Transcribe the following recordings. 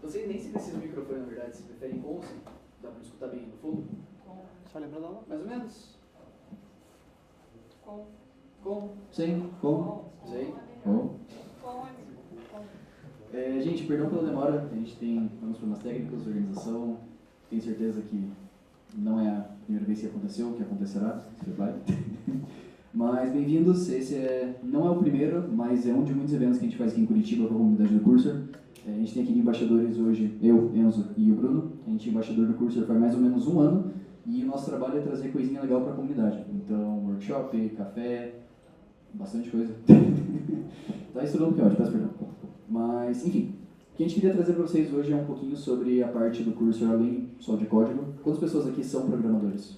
Vocês nem se precisa do microfone, na verdade, se preferem com ou sem. Dá pra escutar bem no fundo? Só lembra da aula? Mais ou menos. Com. Com. Sem. Com. Sem. Com. Gente, perdão pela demora. A gente tem alguns problemas técnicos de organização. Tenho certeza que não é a primeira vez que aconteceu, que acontecerá, se vai. Mas bem-vindos. Esse não é o primeiro, mas é um de muitos eventos que a gente faz aqui em Curitiba com a comunidade do Cursor. A gente tem aqui embaixadores hoje, eu, Enzo e o Bruno. A gente é embaixador do Cursor faz mais ou menos um ano e o nosso trabalho é trazer coisinha legal para a comunidade. Então, workshop, café, bastante coisa. Tá estudando pior, peço perdão. Mas, enfim, o que a gente queria trazer para vocês hoje é um pouquinho sobre a parte do Cursor além só de código. Quantas pessoas aqui são programadores?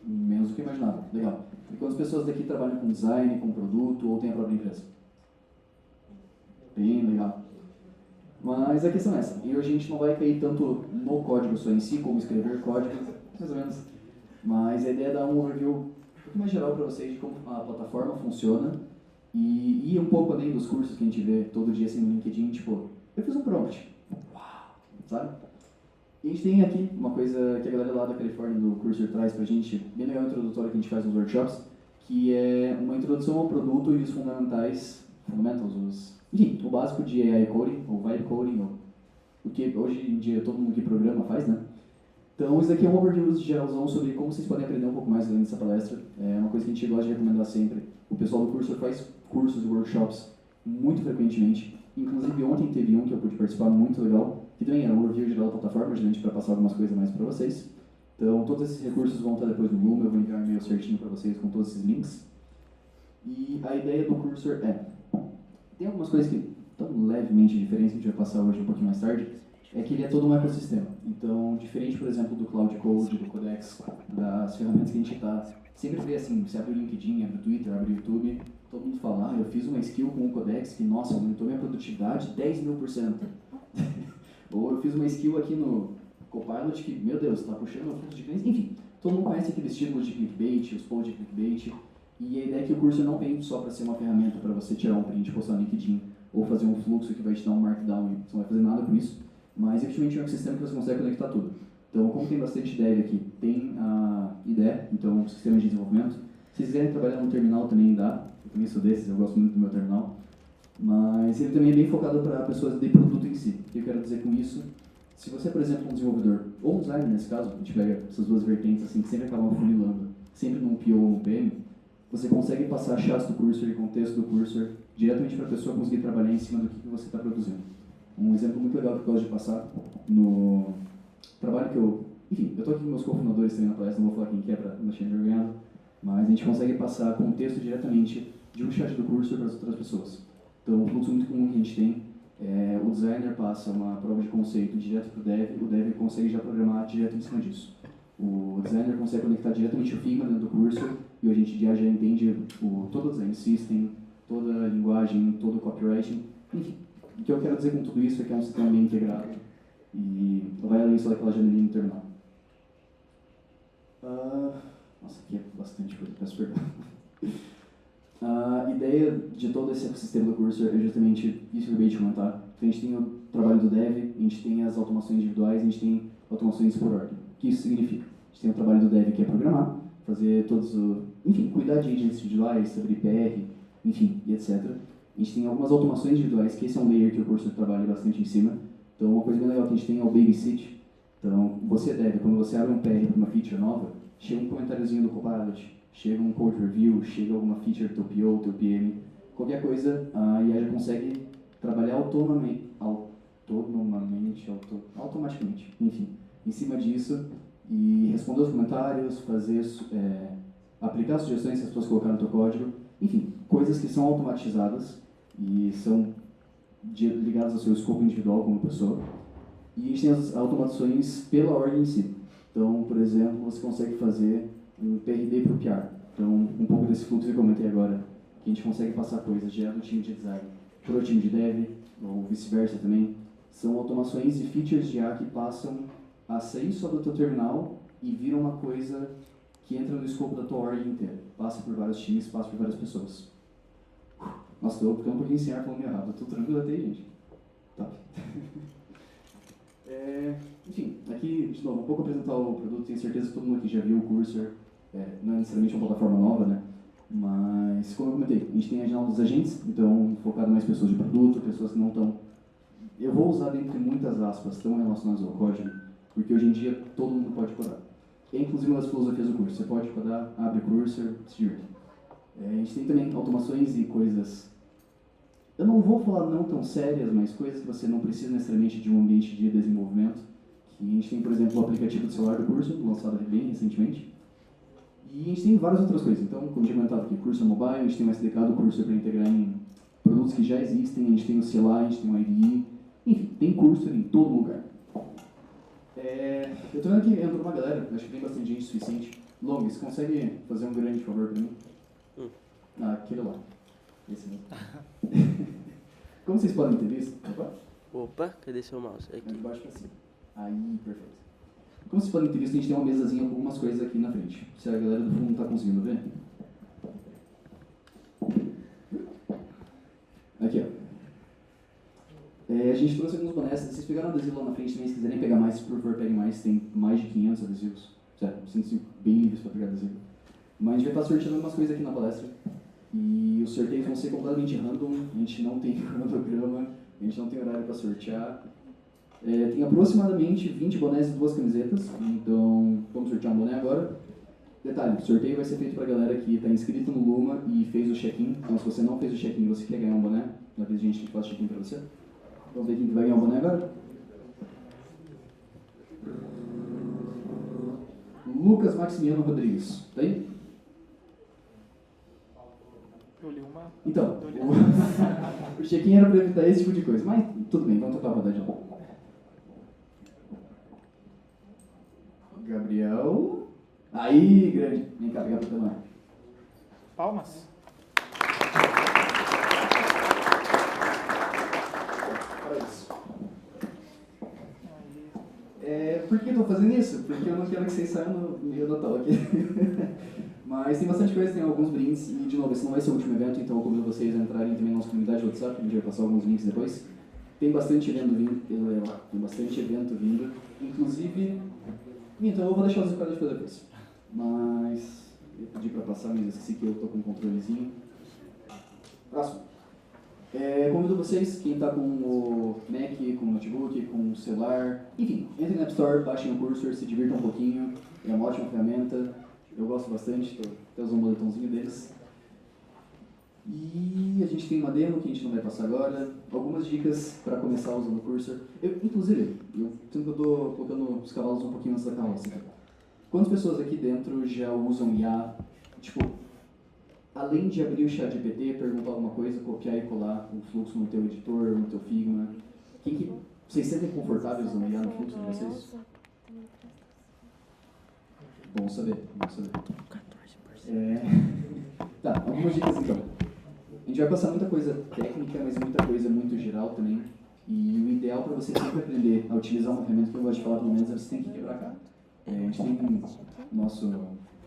Menos do que eu imaginava. Legal. E quantas pessoas daqui trabalham com design, com produto ou têm a própria empresa? Bem legal. Mas a questão é essa. E hoje a gente não vai cair tanto no código só em si, como escrever código, mais ou menos. Mas a ideia é dar um overview um pouco mais geral para vocês de como a plataforma funciona e ir um pouco além dos cursos que a gente vê todo dia assim no LinkedIn, tipo, eu fiz um prompt. Uau! Sabe? E a gente tem aqui uma coisa que a galera lá da Califórnia do Cursor traz pra gente, bem legal, introdutório que a gente faz nos workshops, que é uma introdução ao produto e os enfim, o básico de AI coding, ou vibe coding, ou o que hoje em dia todo mundo que programa faz, né? Então, isso aqui é um overview geralzão sobre como vocês podem aprender um pouco mais além dessa palestra. É uma coisa que a gente gosta de recomendar sempre. O pessoal do Cursor faz cursos e workshops muito frequentemente. Inclusive, ontem teve um que eu pude participar, muito legal, que também era um overview geral da plataforma, justamente para passar algumas coisas mais para vocês. Então, todos esses recursos vão estar depois no Bloom, eu vou enviar um e-mail certinho para vocês com todos esses links. E a ideia do Cursor tem algumas coisas que estão levemente diferentes, que a gente vai passar hoje um pouquinho mais tarde, é que ele é todo um ecossistema. Então, diferente, por exemplo, do Cloud Code, do Codex, das ferramentas que a gente está sempre vê assim, você abre o LinkedIn, abre o Twitter, abre o YouTube, todo mundo fala, eu fiz uma skill com o Codex que, nossa, aumentou minha produtividade 10.000%. Ou eu fiz uma skill aqui no Copilot que, meu Deus, está puxando o fluxo de clientes. Enfim, todo mundo conhece aqueles títulos de clickbait, os posts de clickbait. E a ideia é que o Cursor não vem só para ser uma ferramenta para você tirar um print, postar no LinkedIn, ou fazer um fluxo que vai te dar um markdown e você não vai fazer nada com isso, mas efetivamente é um ecossistema que você consegue conectar tudo. Então, como tem bastante dev aqui, tem a IDE, então o sistema de desenvolvimento. Se vocês quiserem trabalhar no terminal também dá, eu também sou desses, eu gosto muito do meu terminal, mas ele também é bem focado para pessoas de produto em si. O que eu quero dizer com isso? Se você, por exemplo, um desenvolvedor, ou um designer nesse caso, a gente pega essas duas vertentes assim, que sempre acabam funilando, sempre num PO ou num PM, você consegue passar chats do Cursor e contexto do Cursor diretamente para a pessoa conseguir trabalhar em cima do que você está produzindo. Um exemplo muito legal que eu gosto de passar no trabalho que eu... Enfim, eu estou aqui com meus cofundadores também na palestra, não vou falar quem que é para não deixar envergonhado, mas a gente consegue passar contexto diretamente de um chat do Cursor para as outras pessoas. Então, um fluxo muito comum que a gente tem é o designer passa uma prova de conceito direto para o dev consegue já programar direto em cima disso. O designer consegue conectar diretamente o Figma dentro do Cursor e hoje a gente já entende todo o design system, toda a linguagem, todo o copywriting. Enfim, o que eu quero dizer com tudo isso é que é um sistema bem integrado e vai além só daquela janelinha no terminal. Nossa, aqui é bastante coisa, peço perdão. A ideia de todo esse ecossistema do Cursor é justamente isso que eu acabei de comentar. Então, a gente tem o trabalho do dev, a gente tem as automações individuais, a gente tem automações por ordem. O que isso significa? A gente tem o trabalho do dev que é programar, fazer todos enfim, cuidar de agents individuais, sobre IPR, enfim, e etc. A gente tem algumas automações individuais, que esse é um layer que o Cursor trabalha bastante em cima. Então, uma coisa bem legal que a gente tem é o babysit. Então, você deve, quando você abre um PR para uma feature nova, chega um comentáriozinho do Copilot, chega um code review, chega alguma feature do teu PO, teu PM, qualquer coisa, a IA já consegue trabalhar automaticamente, enfim, em cima disso e responder os comentários, fazer, aplicar sugestões que as pessoas colocaram no teu código, enfim, coisas que são automatizadas e são ligadas ao seu escopo individual como pessoa. E a gente tem as automações pela ordem em si. Então, por exemplo, você consegue fazer um PRD para o PR. Então, um pouco desse fluxo que eu comentei agora, que a gente consegue passar coisas direto do time de design para o time de dev, ou vice-versa também, são automações e features de IA que passam a sair só do teu terminal e viram uma coisa que entra no escopo da tua org inteira. Passa por vários times, passa por várias pessoas. Nossa, estou ficando um pouquinho sem ar falando meio rápido. Estou tranquilo até aí, gente? Top. Enfim, aqui, de novo, um pouco apresentar o produto. Tenho certeza que todo mundo aqui já viu o Cursor. Não é necessariamente uma plataforma nova, né? Mas, como eu comentei, a gente tem a janela dos agentes, então focado mais em pessoas de produto, pessoas que não estão... Eu vou usar dentre muitas aspas, tão relacionadas ao código, porque hoje em dia todo mundo pode codar. É inclusive uma das filosofias do curso. Você pode codar, abre Cursor, se divirta. A gente tem também automações e coisas... Eu não vou falar não tão sérias, mas coisas que você não precisa necessariamente de um ambiente de desenvolvimento. Que a gente tem, por exemplo, o aplicativo de celular do Cursor, lançado bem recentemente. E a gente tem várias outras coisas. Então, como tinha comentado aqui, Cursor Mobile, a gente tem o SDK do Cursor para integrar em produtos que já existem, a gente tem o CLI, a gente tem o IDE. Enfim, tem Cursor em todo lugar. Eu tô vendo que entrou uma galera, acho que tem bastante gente suficiente. Long, você consegue fazer um grande favor para mim? Aquele lá. Esse mesmo. Como vocês podem ter visto... Opa, cadê seu mouse? Aqui. De baixo para cima. Aí, perfeito. Como vocês podem ter visto, a gente tem uma mesazinha com algumas coisas aqui na frente. Se a galera do fundo não está conseguindo ver. Aqui, ó. A gente trouxe alguns bonés. Vocês pegaram adesivo lá na frente também. Se quiserem pegar mais, por favor, peguem mais. Tem mais de 500 adesivos. Sério, sinto-se bem livres para pegar adesivo. Mas a gente vai estar sorteando algumas coisas aqui na palestra. E os sorteios vão ser completamente random. A gente não tem cronograma. A gente não tem horário para sortear. Tem aproximadamente 20 bonés e 2 camisetas, então vamos sortear um boné agora. Detalhe, o sorteio vai ser feito para a galera que está inscrita no Luma e fez o check-in. Então se você não fez o check-in e você quer ganhar um boné, já fez gente que faz check-in para você. Vamos ver quem vai ganhar um boné agora. Lucas Maximiano Rodrigues, tá aí? Eu li uma... Então, o check-in era para evitar esse tipo de coisa, mas tudo bem, vamos tentar rodar de novo. Gabriel. Aí, grande. Vem cá, pegar pra tomar. Palmas? Para isso. Por que eu tô fazendo isso? Porque eu não quero que vocês saiam no meio da tal aqui. Mas tem bastante coisa, tem alguns brindes. E, de novo, esse não vai ser o último evento, então eu convido vocês a entrarem também na nossa comunidade do WhatsApp. A gente vai passar alguns links depois. Tem bastante evento vindo. Inclusive... Então eu vou deixar os escolhas para depois. Mas eu pedi para passar, mas eu esqueci que eu estou com um controlezinho. Próximo. Convido vocês, quem está com o Mac, com o notebook, com o celular, enfim, entrem na App Store, baixem o Cursor, se divirtam um pouquinho. É uma ótima ferramenta. Eu gosto bastante, estou até usando um boletãozinho deles. E a gente tem uma demo que a gente não vai passar agora. Algumas dicas para começar usando o Cursor. Inclusive, eu sinto que eu estou colocando os cavalos um pouquinho antes da carroça. Quantas pessoas aqui dentro já usam IA? Tipo, além de abrir o ChatGPT, perguntar alguma coisa, copiar e colar um fluxo no teu editor, no teu Figma. Vocês se sentem confortáveis usando IA no fluxo de vocês? Bom saber, bom saber. Tá, algumas dicas então. A gente vai passar muita coisa técnica, mas muita coisa muito geral também. E o ideal para você sempre aprender a utilizar uma ferramenta que eu gosto de falar pelo menos é você tem que quebrar a cara. A gente tem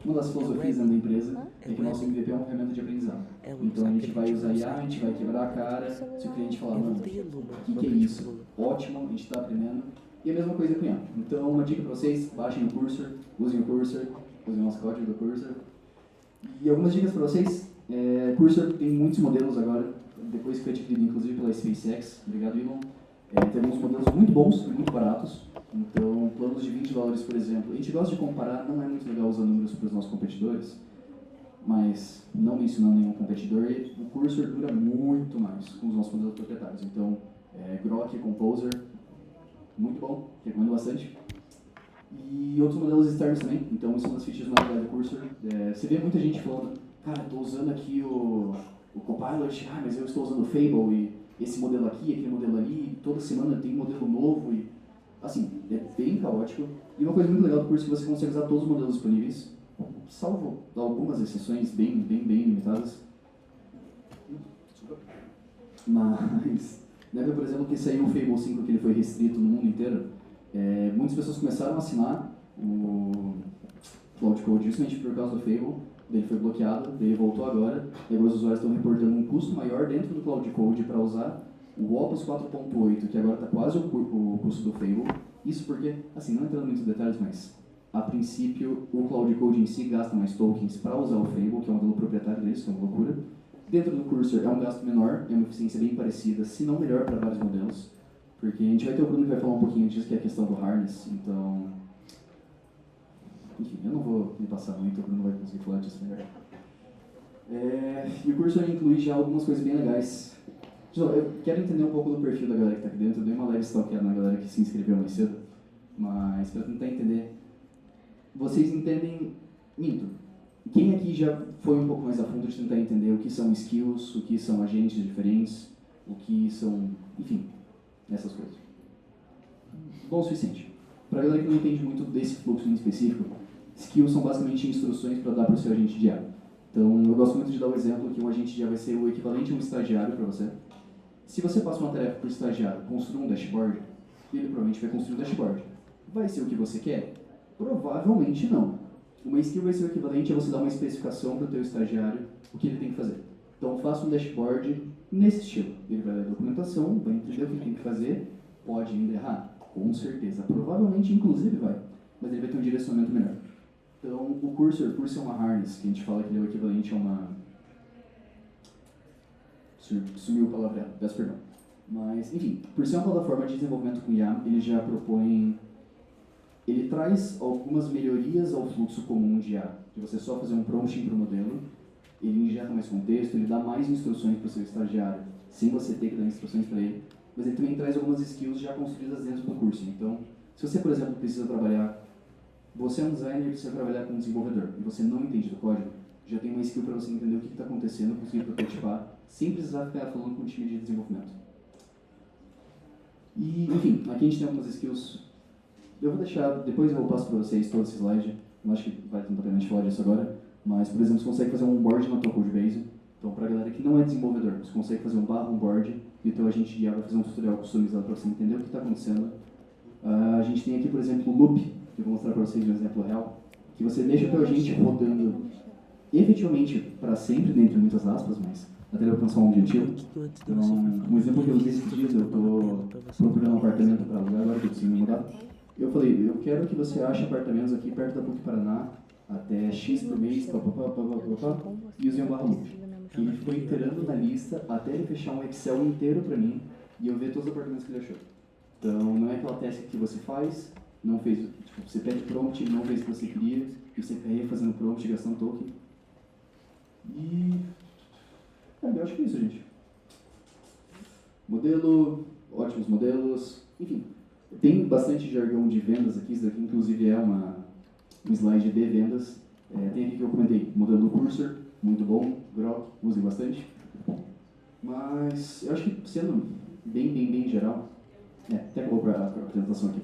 uma das filosofias da empresa é que o nosso MVP é uma ferramenta de aprendizado. Então a gente vai usar IA, a gente vai quebrar a cara. Se o cliente falar, mano, o que é isso? Ótimo, a gente está aprendendo. E a mesma coisa com IA. Então uma dica para vocês, baixem o Cursor, usem o nosso código do Cursor. E algumas dicas para vocês. Cursor tem muitos modelos agora, depois que foi adquirido inclusive pela SpaceX, obrigado Elon. Tem alguns modelos muito bons e muito baratos, então planos de $20, por exemplo. A gente gosta de comparar, não é muito legal usar números para os nossos competidores, mas não mencionando nenhum competidor, o Cursor dura muito mais com os nossos modelos proprietários. Então, Grok, Composer, muito bom, recomendo bastante. E outros modelos externos também, então isso é uma das features mais legais do Cursor. Você vê muita gente falando, cara, estou usando aqui o Copilot, mas eu estou usando o Fable e esse modelo aqui, aquele modelo ali, toda semana tem um modelo novo e, assim, é bem caótico. E uma coisa muito legal do curso é que você consegue usar todos os modelos disponíveis, salvo algumas exceções bem limitadas. Mas, na época, por exemplo, que saiu o Fable 5, que ele foi restrito no mundo inteiro, muitas pessoas começaram a assinar o Cloud Code justamente por causa do Fable. Ele foi bloqueado, ele voltou agora, e agora os usuários estão reportando um custo maior dentro do Cloud Code para usar, O Opus 4.8, que agora está quase o curso do Fable. Isso porque, assim, não entrando em muitos detalhes, mas a princípio o Cloud Code em si gasta mais tokens para usar o Fable, que é um modelo proprietário deles, que é uma loucura. Dentro do Cursor é um gasto menor, é uma eficiência bem parecida, se não melhor para vários modelos. Porque a gente vai ter o Bruno que vai falar um pouquinho disso, que é a questão do harness, então... Enfim, eu não vou me passar muito, o Bruno vai conseguir falar disso melhor. E o Cursor inclui já algumas coisas bem legais. Eu quero entender um pouco do perfil da galera que está aqui dentro. Eu dei uma leve stalkeada na galera que se inscreveu mais cedo, mas para tentar entender... Vocês entendem... Minto. Quem aqui já foi um pouco mais a fundo de tentar entender o que são skills, o que são agentes diferentes, o que são... Enfim, essas coisas. Bom o suficiente. Para a galera que não entende muito desse fluxo em específico, skills são basicamente instruções para dar para o seu agente de IA. Então, eu gosto muito de dar o exemplo que um agente de IA vai ser o equivalente a um estagiário para você. Se você passa uma tarefa para o estagiário construir um dashboard, ele provavelmente vai construir um dashboard. Vai ser o que você quer? Provavelmente não. Uma skill vai ser o equivalente a você dar uma especificação para o teu estagiário o que ele tem que fazer. Então, faça um dashboard nesse estilo. Ele vai ler a documentação, vai entender o que tem que fazer, pode ainda errar, com certeza. Provavelmente, inclusive, vai. Mas ele vai ter um direcionamento melhor. Então, o Cursor, por ser uma harness, que a gente fala que ele é o equivalente a uma... Sumiu a palavra, peço perdão. Mas, enfim, por ser uma plataforma de desenvolvimento com IA, ele já propõe... Ele traz algumas melhorias ao fluxo comum de IA. De você só fazer um prompting para o modelo, ele injeta mais contexto, ele dá mais instruções para o seu estagiário, sem você ter que dar instruções para ele. Mas ele também traz algumas skills já construídas dentro do curso. Então, se você, por exemplo, precisa trabalhar... Você é um designer e precisa trabalhar com um desenvolvedor, e você não entende do código, já tem uma skill para você entender o que está acontecendo, conseguir prototipar, sem precisar ficar falando com o time de desenvolvimento. E, enfim, aqui a gente tem algumas skills. Eu vou deixar, depois eu passo para vocês todo esse slide, não acho que vai tanto a pena a gente falar disso agora, mas, por exemplo, você consegue fazer um onboard na tua Codebase. Então, para a galera que não é desenvolvedor, você consegue fazer um onboard e o teu agente de IA vai fazer um tutorial customizado para você entender o que está acontecendo. A gente tem aqui, por exemplo, o Loop, que eu vou mostrar para vocês um exemplo real, que você deixa o teu agente rodando efetivamente para sempre, dentre muitas aspas, mas até ele alcançar um objetivo. Então, um exemplo que eu usei esses dias, eu estou procurando um apartamento para alugar, agora que eu preciso me mudar. Eu falei, eu quero que você ache apartamentos aqui perto da PUC Paraná, até X por mês, e use um barra loop. E ele ficou iterando na lista até ele fechar um Excel inteiro para mim e eu ver todos os apartamentos que ele achou. Então, não é aquela task que você faz, não fez, tipo, você pede prompt, não fez o que você queria, e você fica refazendo prompt, gastando token. E... eu acho que é isso, gente. Modelo, ótimos modelos, enfim. Tem bastante jargão de vendas aqui, isso daqui inclusive é um slide de vendas. Tem aqui que eu comentei, modelo Cursor, muito bom, Grok, usem bastante. Mas eu acho que sendo bem geral, até acabou a apresentação aqui.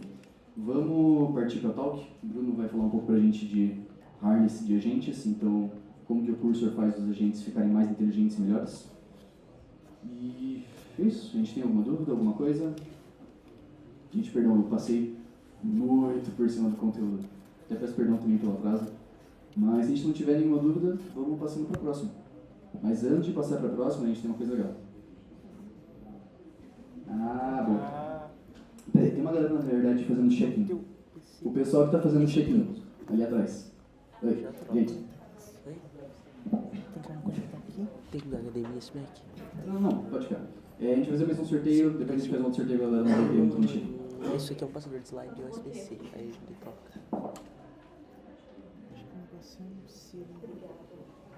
Vamos partir para a talk. O Bruno vai falar um pouco para a gente de harness de agentes, então como que o Cursor faz os agentes ficarem mais inteligentes e melhores. E é isso. A gente tem alguma dúvida, alguma coisa? Gente, perdão, eu passei muito por cima do conteúdo. Até peço perdão também pelo atraso. Mas se a gente não tiver nenhuma dúvida, vamos passando para a próxima. Mas antes de passar para a próxima, a gente tem uma coisa legal. Bom. Peraí, tem uma galera na verdade fazendo check-in. O pessoal que está fazendo check-in, ali atrás. Oi, gente. Tem como conectar aqui? Tem que dar HDMI esse Mac? Não, pode ficar. A gente vai fazer mais um sorteio, depois a gente faz um outro sorteio, galera, não vai ter muito mexer. Isso aqui é um passador de slide USB-C, aí ele toca.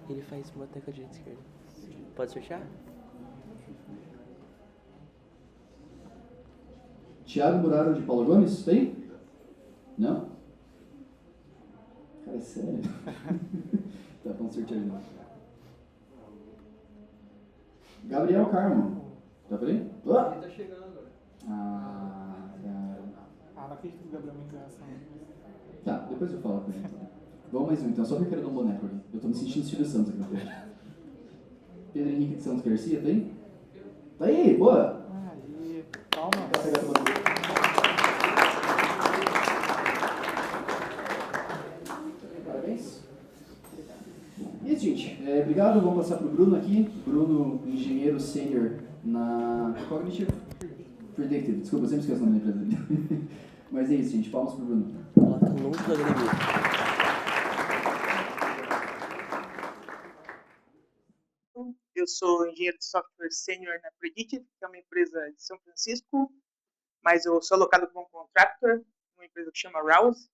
Ele faz uma tecla direita e esquerda. Pode sortear? Thiago Muraro de Paulo Gomes, tem? Não? Cara, é sério? Tá, vamos sortear de novo. Gabriel Carmo, tá por aí? Ele tá chegando agora. Cara. Não acredito que o Gabriel me engraça. Tá, depois eu falo com ele então. Vamos mais um então, só porque eu quero dar um boneco aqui. Eu tô me sentindo Silvio Santos aqui na frente. Pedro Henrique de Santos Garcia, tem? Tá aí, boa! Aí, calma. Parabéns. Isso, gente. Obrigado. Vamos passar para o Bruno aqui. Bruno, engenheiro sênior na Cognitive Predictive. Desculpa, eu sempre esqueço o nome da empresa dele. Mas é isso, gente. Palmas pro Bruno. Coloca no do HDMI. Eu sou engenheiro de software sênior na Predictive, que é uma empresa de São Francisco, mas eu sou alocado como contractor, uma empresa que chama Rouse.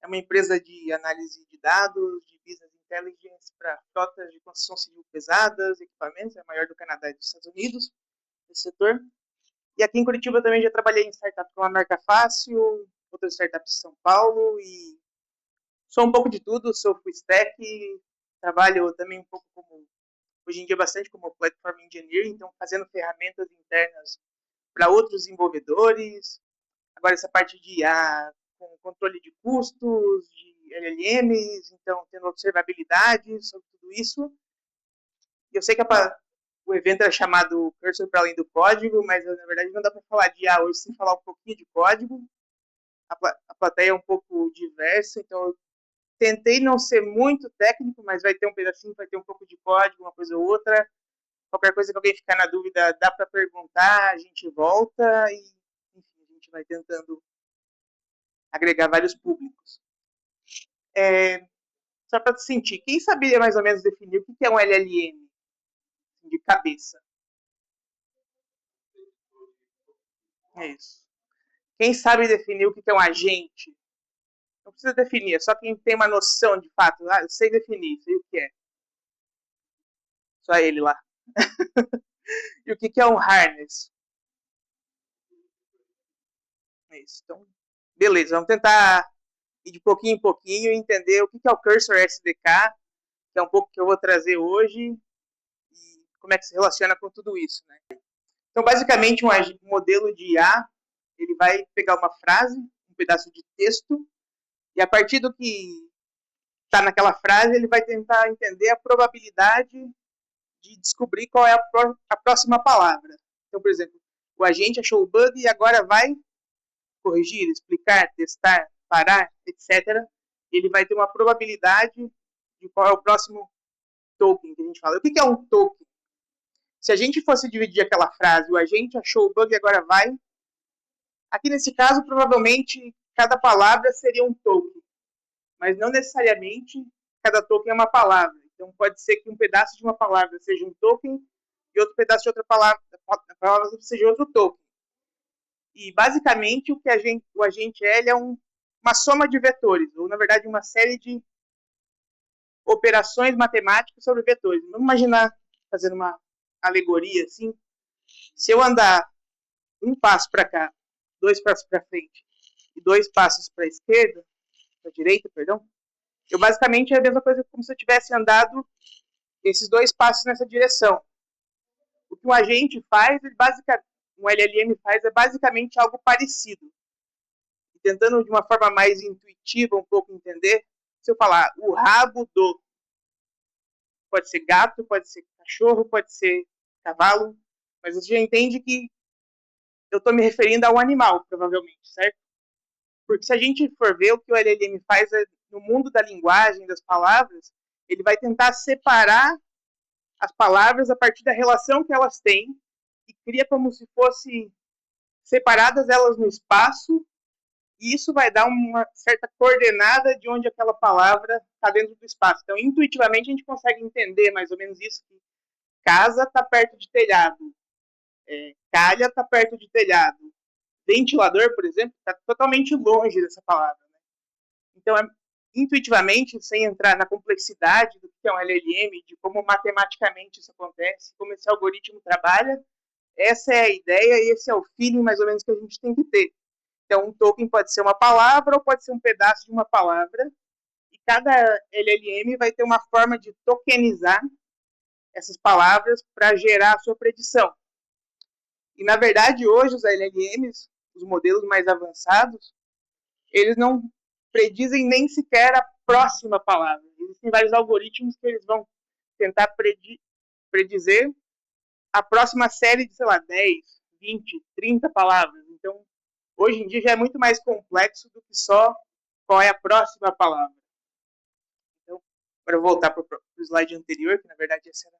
É uma empresa de análise de dados, de business intelligence para frotas de construção civil pesadas, equipamentos, é a maior do Canadá e dos Estados Unidos, nesse setor. E aqui em Curitiba também já trabalhei em startup como a Marca Fácil, outras startups de São Paulo, e sou um pouco de tudo, sou full stack, trabalho também um pouco como, hoje em dia bastante como platform engineer, então fazendo ferramentas internas para outros desenvolvedores. Agora essa parte de IA com controle de custos, de LLMs, então tendo observabilidade sobre tudo isso. Eu sei que o evento é chamado Cursor para além do código, mas na verdade não dá para falar de IA hoje sem falar um pouquinho de código. A plateia é um pouco diversa, então eu tentei não ser muito técnico, mas vai ter um pedacinho, vai ter um pouco de código, uma coisa ou outra. Qualquer coisa que alguém ficar na dúvida, dá para perguntar, a gente volta e, enfim, a gente vai tentando agregar vários públicos. Só para sentir, quem saberia mais ou menos definir o que é um LLM de cabeça? É isso. Quem sabe definir o que é um agente? Não precisa definir, é só quem tem uma noção de fato. Ah, eu sei definir, sei o que é. Só ele lá. E o que é um harness? É isso. Então, beleza, vamos tentar ir de pouquinho em pouquinho e entender o que é o Cursor SDK, que é um pouco que eu vou trazer hoje, e como é que se relaciona com tudo isso, né? Então, basicamente, um modelo de IA, ele vai pegar uma frase, um pedaço de texto, e a partir do que está naquela frase, ele vai tentar entender a probabilidade de descobrir qual é a próxima palavra. Então, por exemplo, o agente achou o bug e agora vai corrigir, explicar, testar, parar, etc. Ele vai ter uma probabilidade de qual é o próximo token que a gente fala. O que é um token? Se a gente fosse dividir aquela frase, o agente achou o bug e agora vai. Aqui nesse caso, provavelmente, cada palavra seria um token. Mas não necessariamente cada token é uma palavra. Então pode ser que um pedaço de uma palavra seja um token e outro pedaço de outra palavra seja outro token. E basicamente o agente L é uma soma de vetores, ou na verdade uma série de operações matemáticas sobre vetores. Vamos imaginar, fazendo uma alegoria assim, se eu andar um passo para cá, 2 passos para frente e 2 passos para a esquerda, para a direita, perdão, eu basicamente é a mesma coisa como se eu tivesse andado esses 2 passos nessa direção. O que um agente faz, um LLM faz, é basicamente algo parecido. E tentando de uma forma mais intuitiva um pouco entender, se eu falar o rabo do, pode ser gato, pode ser cachorro, pode ser cavalo, mas você já entende que eu estou me referindo a um animal, provavelmente, certo? Porque se a gente for ver o que o LLM faz no mundo da linguagem, das palavras, ele vai tentar separar as palavras a partir da relação que elas têm e cria como se fosse separadas elas no espaço, e isso vai dar uma certa coordenada de onde aquela palavra está dentro do espaço. Então, intuitivamente, a gente consegue entender mais ou menos isso, que casa está perto de telhado, calha está perto de telhado, ventilador, por exemplo, está totalmente longe dessa palavra. Né? Então, intuitivamente, sem entrar na complexidade do que é um LLM, de como matematicamente isso acontece, como esse algoritmo trabalha, essa é a ideia e esse é o feeling mais ou menos que a gente tem que ter. Então, um token pode ser uma palavra ou pode ser um pedaço de uma palavra, e cada LLM vai ter uma forma de tokenizar essas palavras para gerar a sua predição. E, na verdade, hoje os LLMs, os modelos mais avançados, eles não predizem nem sequer a próxima palavra. Existem vários algoritmos que eles vão tentar predizer a próxima série de, sei lá, 10, 20, 30 palavras. Então, hoje em dia já é muito mais complexo do que só qual é a próxima palavra. Então, para voltar para o slide anterior, que na verdade esse era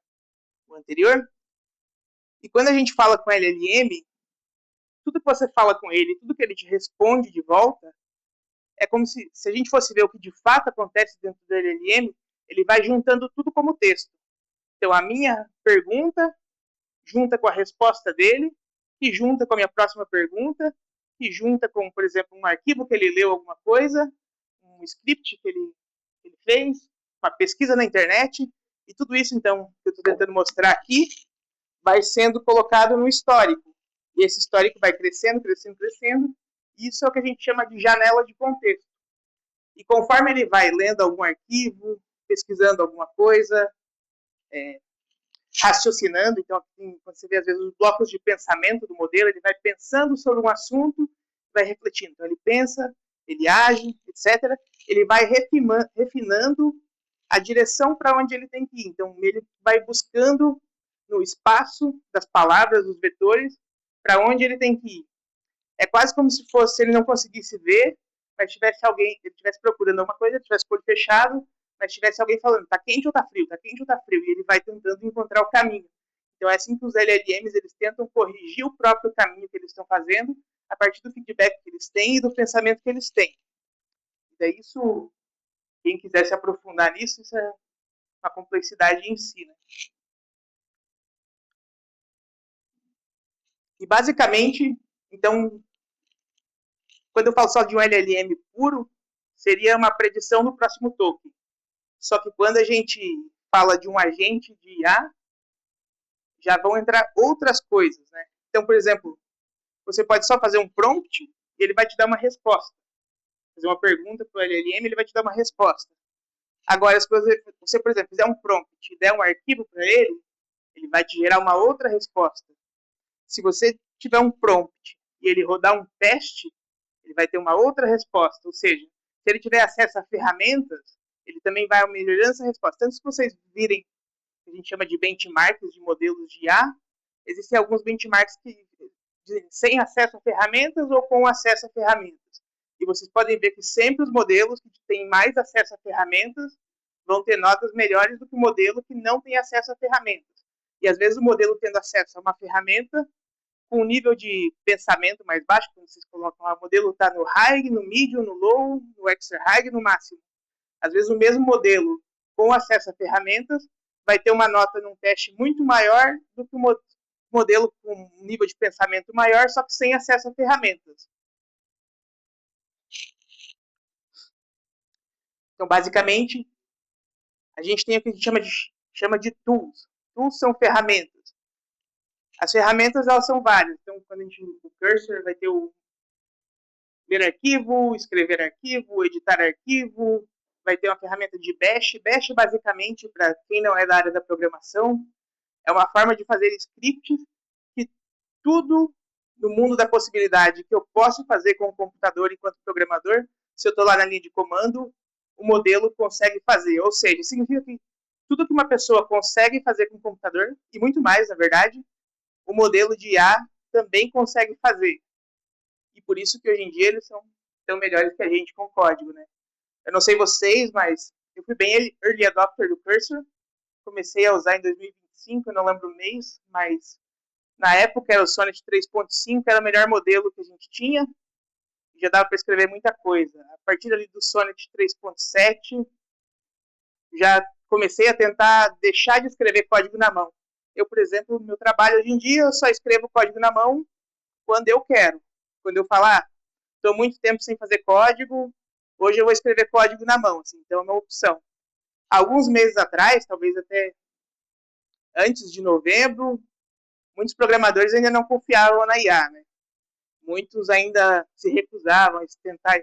o anterior, E quando a gente fala com LLM, tudo que você fala com ele, tudo que ele te responde de volta, é como se a gente fosse ver o que de fato acontece dentro do LLM, ele vai juntando tudo como texto. Então, a minha pergunta junta com a resposta dele, que junta com a minha próxima pergunta, que junta com, por exemplo, um arquivo que ele leu alguma coisa, um script que ele fez, uma pesquisa na internet, e tudo isso, então, que eu estou tentando mostrar aqui, vai sendo colocado no histórico. E esse histórico vai crescendo, crescendo, crescendo, e isso é o que a gente chama de janela de contexto. E conforme ele vai lendo algum arquivo, pesquisando alguma coisa, raciocinando, então quando você vê às vezes os blocos de pensamento do modelo, ele vai pensando sobre um assunto, vai refletindo. Então ele pensa, ele age, etc. Ele vai refinando a direção para onde ele tem que ir. Então ele vai buscando no espaço das palavras, dos vetores, para onde ele tem que ir. É quase como se fosse, se ele não conseguisse ver, mas tivesse alguém, ele estivesse procurando alguma coisa, tivesse o olho fechado, mas tivesse alguém falando, tá quente ou tá frio, tá quente ou tá frio, e ele vai tentando encontrar o caminho. Então é assim que os LLMs, eles tentam corrigir o próprio caminho que eles estão fazendo, a partir do feedback que eles têm e do pensamento que eles têm. E daí isso, quem quiser se aprofundar nisso, isso é uma complexidade em si, né? E basicamente, então, quando eu falo só de um LLM puro, seria uma predição do próximo token. Só que quando a gente fala de um agente de IA, já vão entrar outras coisas, né? Então, por exemplo, você pode só fazer um prompt e ele vai te dar uma resposta. Fazer uma pergunta para o LLM, ele vai te dar uma resposta. Agora, se você, por exemplo, fizer um prompt e der um arquivo para ele, ele vai te gerar uma outra resposta. Se você tiver um prompt e ele rodar um teste, ele vai ter uma outra resposta. Ou seja, se ele tiver acesso a ferramentas, ele também vai melhorando essa resposta. Tanto se vocês virem, que a gente chama de benchmarks de modelos de IA, existem alguns benchmarks que sem acesso a ferramentas ou com acesso a ferramentas. E vocês podem ver que sempre os modelos que têm mais acesso a ferramentas vão ter notas melhores do que o modelo que não tem acesso a ferramentas. E às vezes o modelo tendo acesso a uma ferramenta com um nível de pensamento mais baixo, quando vocês colocam lá, o modelo está no high, no medium, no low, no extra high, no máximo. Às vezes o mesmo modelo com acesso a ferramentas vai ter uma nota num teste muito maior do que o modelo com um nível de pensamento maior, só que sem acesso a ferramentas. Então, basicamente, a gente tem o que a gente chama de tools. Tools são ferramentas. As ferramentas, elas são várias. Então, quando a gente o cursor vai ter o ler arquivo, escrever arquivo, editar arquivo, vai ter uma ferramenta de bash. Bash, basicamente, para quem não é da área da programação, é uma forma de fazer scripts que tudo no mundo da possibilidade que eu posso fazer com o computador enquanto programador, se eu estou lá na linha de comando, o modelo consegue fazer. Ou seja, significa que tudo que uma pessoa consegue fazer com o computador, e muito mais, na verdade, o modelo de IA também consegue fazer. E por isso que hoje em dia eles são tão melhores que a gente com código, né? Eu não sei vocês, mas eu fui bem early adopter do Cursor. Comecei a usar em 2025, eu não lembro o mês, mas na época era o Sonnet 3.5, era o melhor modelo que a gente tinha. Já dava para escrever muita coisa. A partir ali do Sonnet 3.7, já comecei a tentar deixar de escrever código na mão. Eu, por exemplo, no meu trabalho hoje em dia, eu só escrevo código na mão quando eu quero. Quando eu falar, estou muito tempo sem fazer código, hoje eu vou escrever código na mão. Assim, então é uma opção. Alguns meses atrás, talvez até antes de novembro, muitos programadores ainda não confiavam na IA, né? Muitos ainda se recusavam a tentar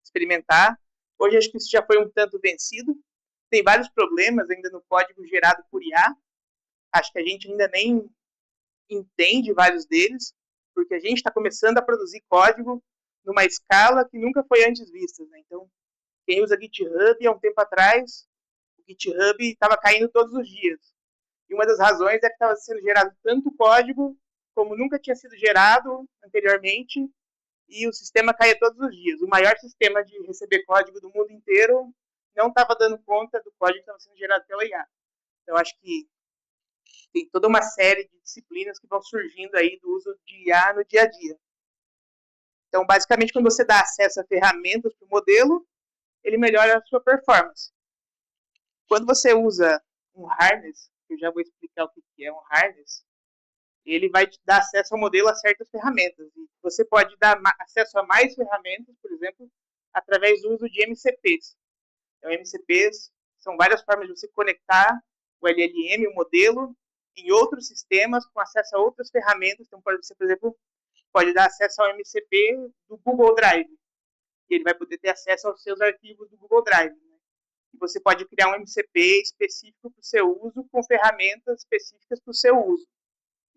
experimentar. Hoje acho que isso já foi um tanto vencido. Tem vários problemas ainda no código gerado por IA. Acho que a gente ainda nem entende vários deles, porque a gente está começando a produzir código numa escala que nunca foi antes vista, né? Então, quem usa GitHub, há um tempo atrás, o GitHub estava caindo todos os dias. E uma das razões é que estava sendo gerado tanto código como nunca tinha sido gerado anteriormente, e o sistema caía todos os dias. O maior sistema de receber código do mundo inteiro não estava dando conta do código que estava sendo gerado pela IA. Então, acho que Tem toda uma série de disciplinas que vão surgindo aí do uso de IA no dia a dia. Então, basicamente, quando você dá acesso a ferramentas para o modelo, ele melhora a sua performance. Quando você usa um harness, eu já vou explicar o que é um harness, ele vai te dar acesso ao modelo a certas ferramentas. E você pode dar acesso a mais ferramentas, por exemplo, através do uso de MCPs. Então, MCPs são várias formas de você conectar o LLM, o modelo, em outros sistemas com acesso a outras ferramentas. Então, você, por exemplo, pode dar acesso ao MCP do Google Drive. E ele vai poder ter acesso aos seus arquivos do Google Drive. Né? E você pode criar um MCP específico para o seu uso, com ferramentas específicas para o seu uso.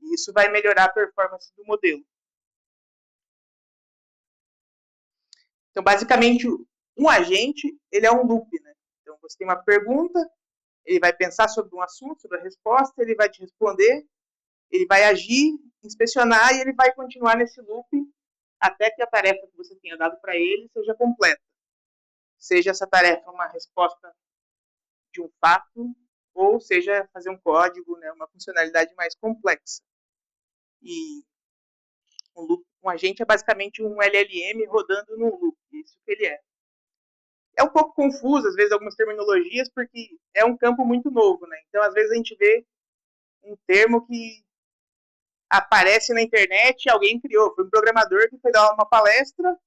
E isso vai melhorar a performance do modelo. Então, basicamente, um agente, ele é um loop. Né? Então, você tem uma pergunta, ele vai pensar sobre um assunto, sobre a resposta, ele vai te responder, ele vai agir, inspecionar e ele vai continuar nesse loop até que a tarefa que você tenha dado para ele seja completa. Seja essa tarefa uma resposta de um fato, ou seja fazer um código, né, uma funcionalidade mais complexa. E um agente é basicamente um LLM rodando num loop, isso que ele é. É um pouco confuso, às vezes, algumas terminologias, porque é um campo muito novo, né? Então, às vezes, a gente vê um termo que aparece na internet, alguém criou, foi um programador que foi dar uma palestra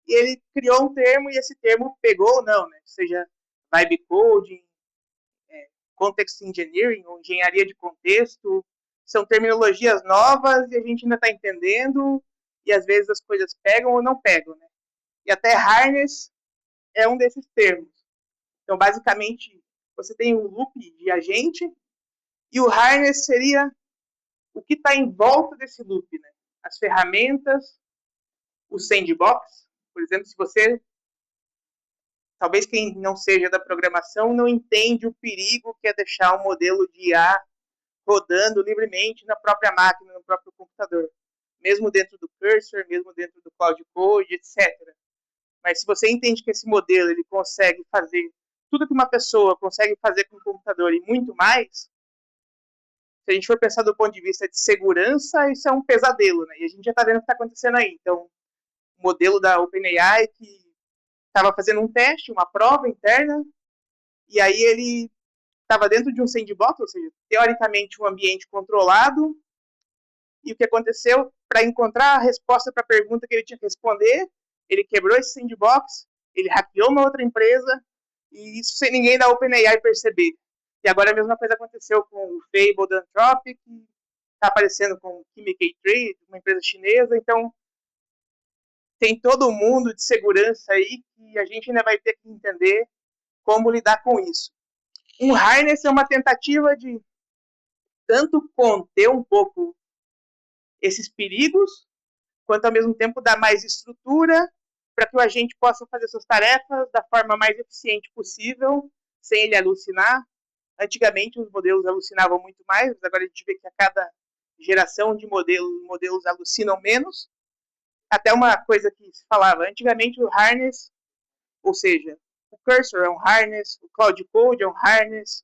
e ele criou um termo e esse termo pegou ou não, né? Seja vibe coding, context engineering, ou engenharia de contexto, são terminologias novas e a gente ainda está entendendo e às vezes as coisas pegam ou não pegam, né? E até harness é um desses termos. Então, basicamente, você tem um loop de agente e o harness seria o que está em volta desse loop, né? As ferramentas, o sandbox, por exemplo, se você, talvez quem não seja da programação, não entende o perigo que é deixar um modelo de IA rodando livremente na própria máquina, no próprio computador, mesmo dentro do Cursor, mesmo dentro do Cloud Code, etc. Mas se você entende que esse modelo ele consegue fazer tudo que uma pessoa consegue fazer com o computador e muito mais, se a gente for pensar do ponto de vista de segurança, isso é um pesadelo, né? E a gente já está vendo o que está acontecendo aí. Então, o modelo da OpenAI que estava fazendo um teste, uma prova interna, e aí ele estava dentro de um sandbox, ou seja, teoricamente um ambiente controlado, e o que aconteceu? Para encontrar a resposta para a pergunta que ele tinha que responder, ele quebrou esse sandbox, ele hackeou uma outra empresa, e isso sem ninguém da OpenAI perceber. E agora a mesma coisa aconteceu com o Fable da Anthropic, que está aparecendo com o Kimi K-Trade, uma empresa chinesa. Então, tem todo mundo de segurança aí que a gente ainda vai ter que entender como lidar com isso. Um harness é uma tentativa de tanto conter um pouco esses perigos, quanto ao mesmo tempo dar mais estrutura para que o agente possa fazer suas tarefas da forma mais eficiente possível, sem ele alucinar. Antigamente os modelos alucinavam muito mais, mas agora a gente vê que a cada geração de modelos alucinam menos. Até uma coisa que se falava, antigamente o harness, ou seja, o Cursor é um harness, o Cloud Code é um harness,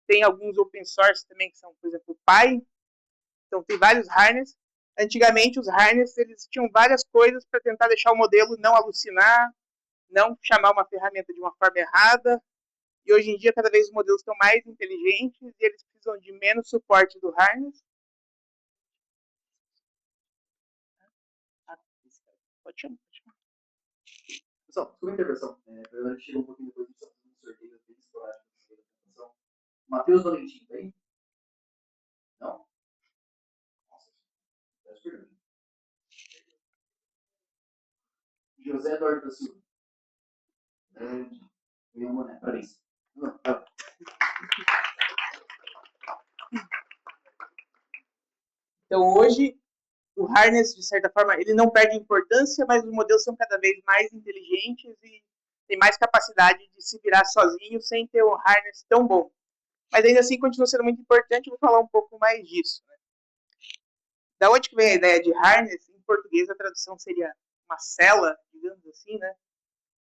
tem alguns open source também que são, por exemplo, o Pi, então tem vários harness. Antigamente os harness eles tinham várias coisas para tentar deixar o modelo não alucinar, não chamar uma ferramenta de uma forma errada. E hoje em dia cada vez os modelos estão mais inteligentes e eles precisam de menos suporte do harness. Pode chamar. Pessoal, desculpa a intervenção. Na verdade, chegou um pouquinho depois do sorteio bem esporádico da apresentação. Matheus Valentim, tá aí? Não? Nossa, tá esperando. José Eduardo da Silva. Ganhou um boné, parabéns. Não, tá. Então hoje o harness, de certa forma, ele não perde importância, mas os modelos são cada vez mais inteligentes e tem mais capacidade de se virar sozinho sem ter um harness tão bom. Mas ainda assim continua sendo muito importante, eu vou falar um pouco mais disso. Né? Da onde que vem a ideia de harness? Em português a tradução seria uma cela, digamos assim, né?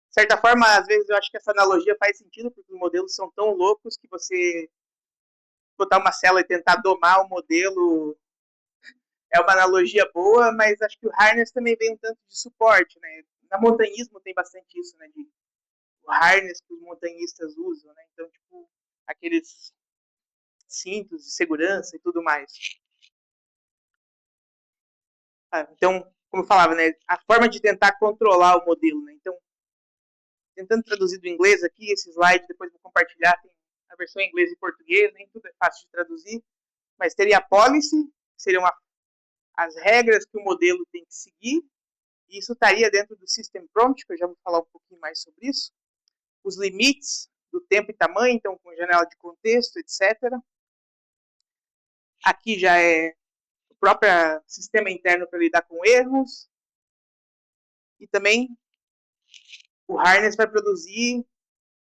De certa forma, às vezes eu acho que essa analogia faz sentido, porque os modelos são tão loucos que você botar uma célula e tentar domar o modelo é uma analogia boa, mas acho que o harness também vem um tanto de suporte, né? Na montanhismo tem bastante isso, né? O harness que os montanhistas usam, né? Então, tipo, aqueles cintos de segurança e tudo mais. Então, como eu falava, né? A forma de tentar controlar o modelo, né? Então, tentando traduzir do inglês aqui, esse slide depois vou compartilhar, tem a versão em inglês e português, nem tudo é fácil de traduzir, mas teria a policy, que seriam as regras que o modelo tem que seguir, e isso estaria dentro do System Prompt, que eu já vou falar um pouquinho mais sobre isso. Os limites do tempo e tamanho, então com janela de contexto, etc. Aqui já é o próprio sistema interno para lidar com erros. E também o harness vai produzir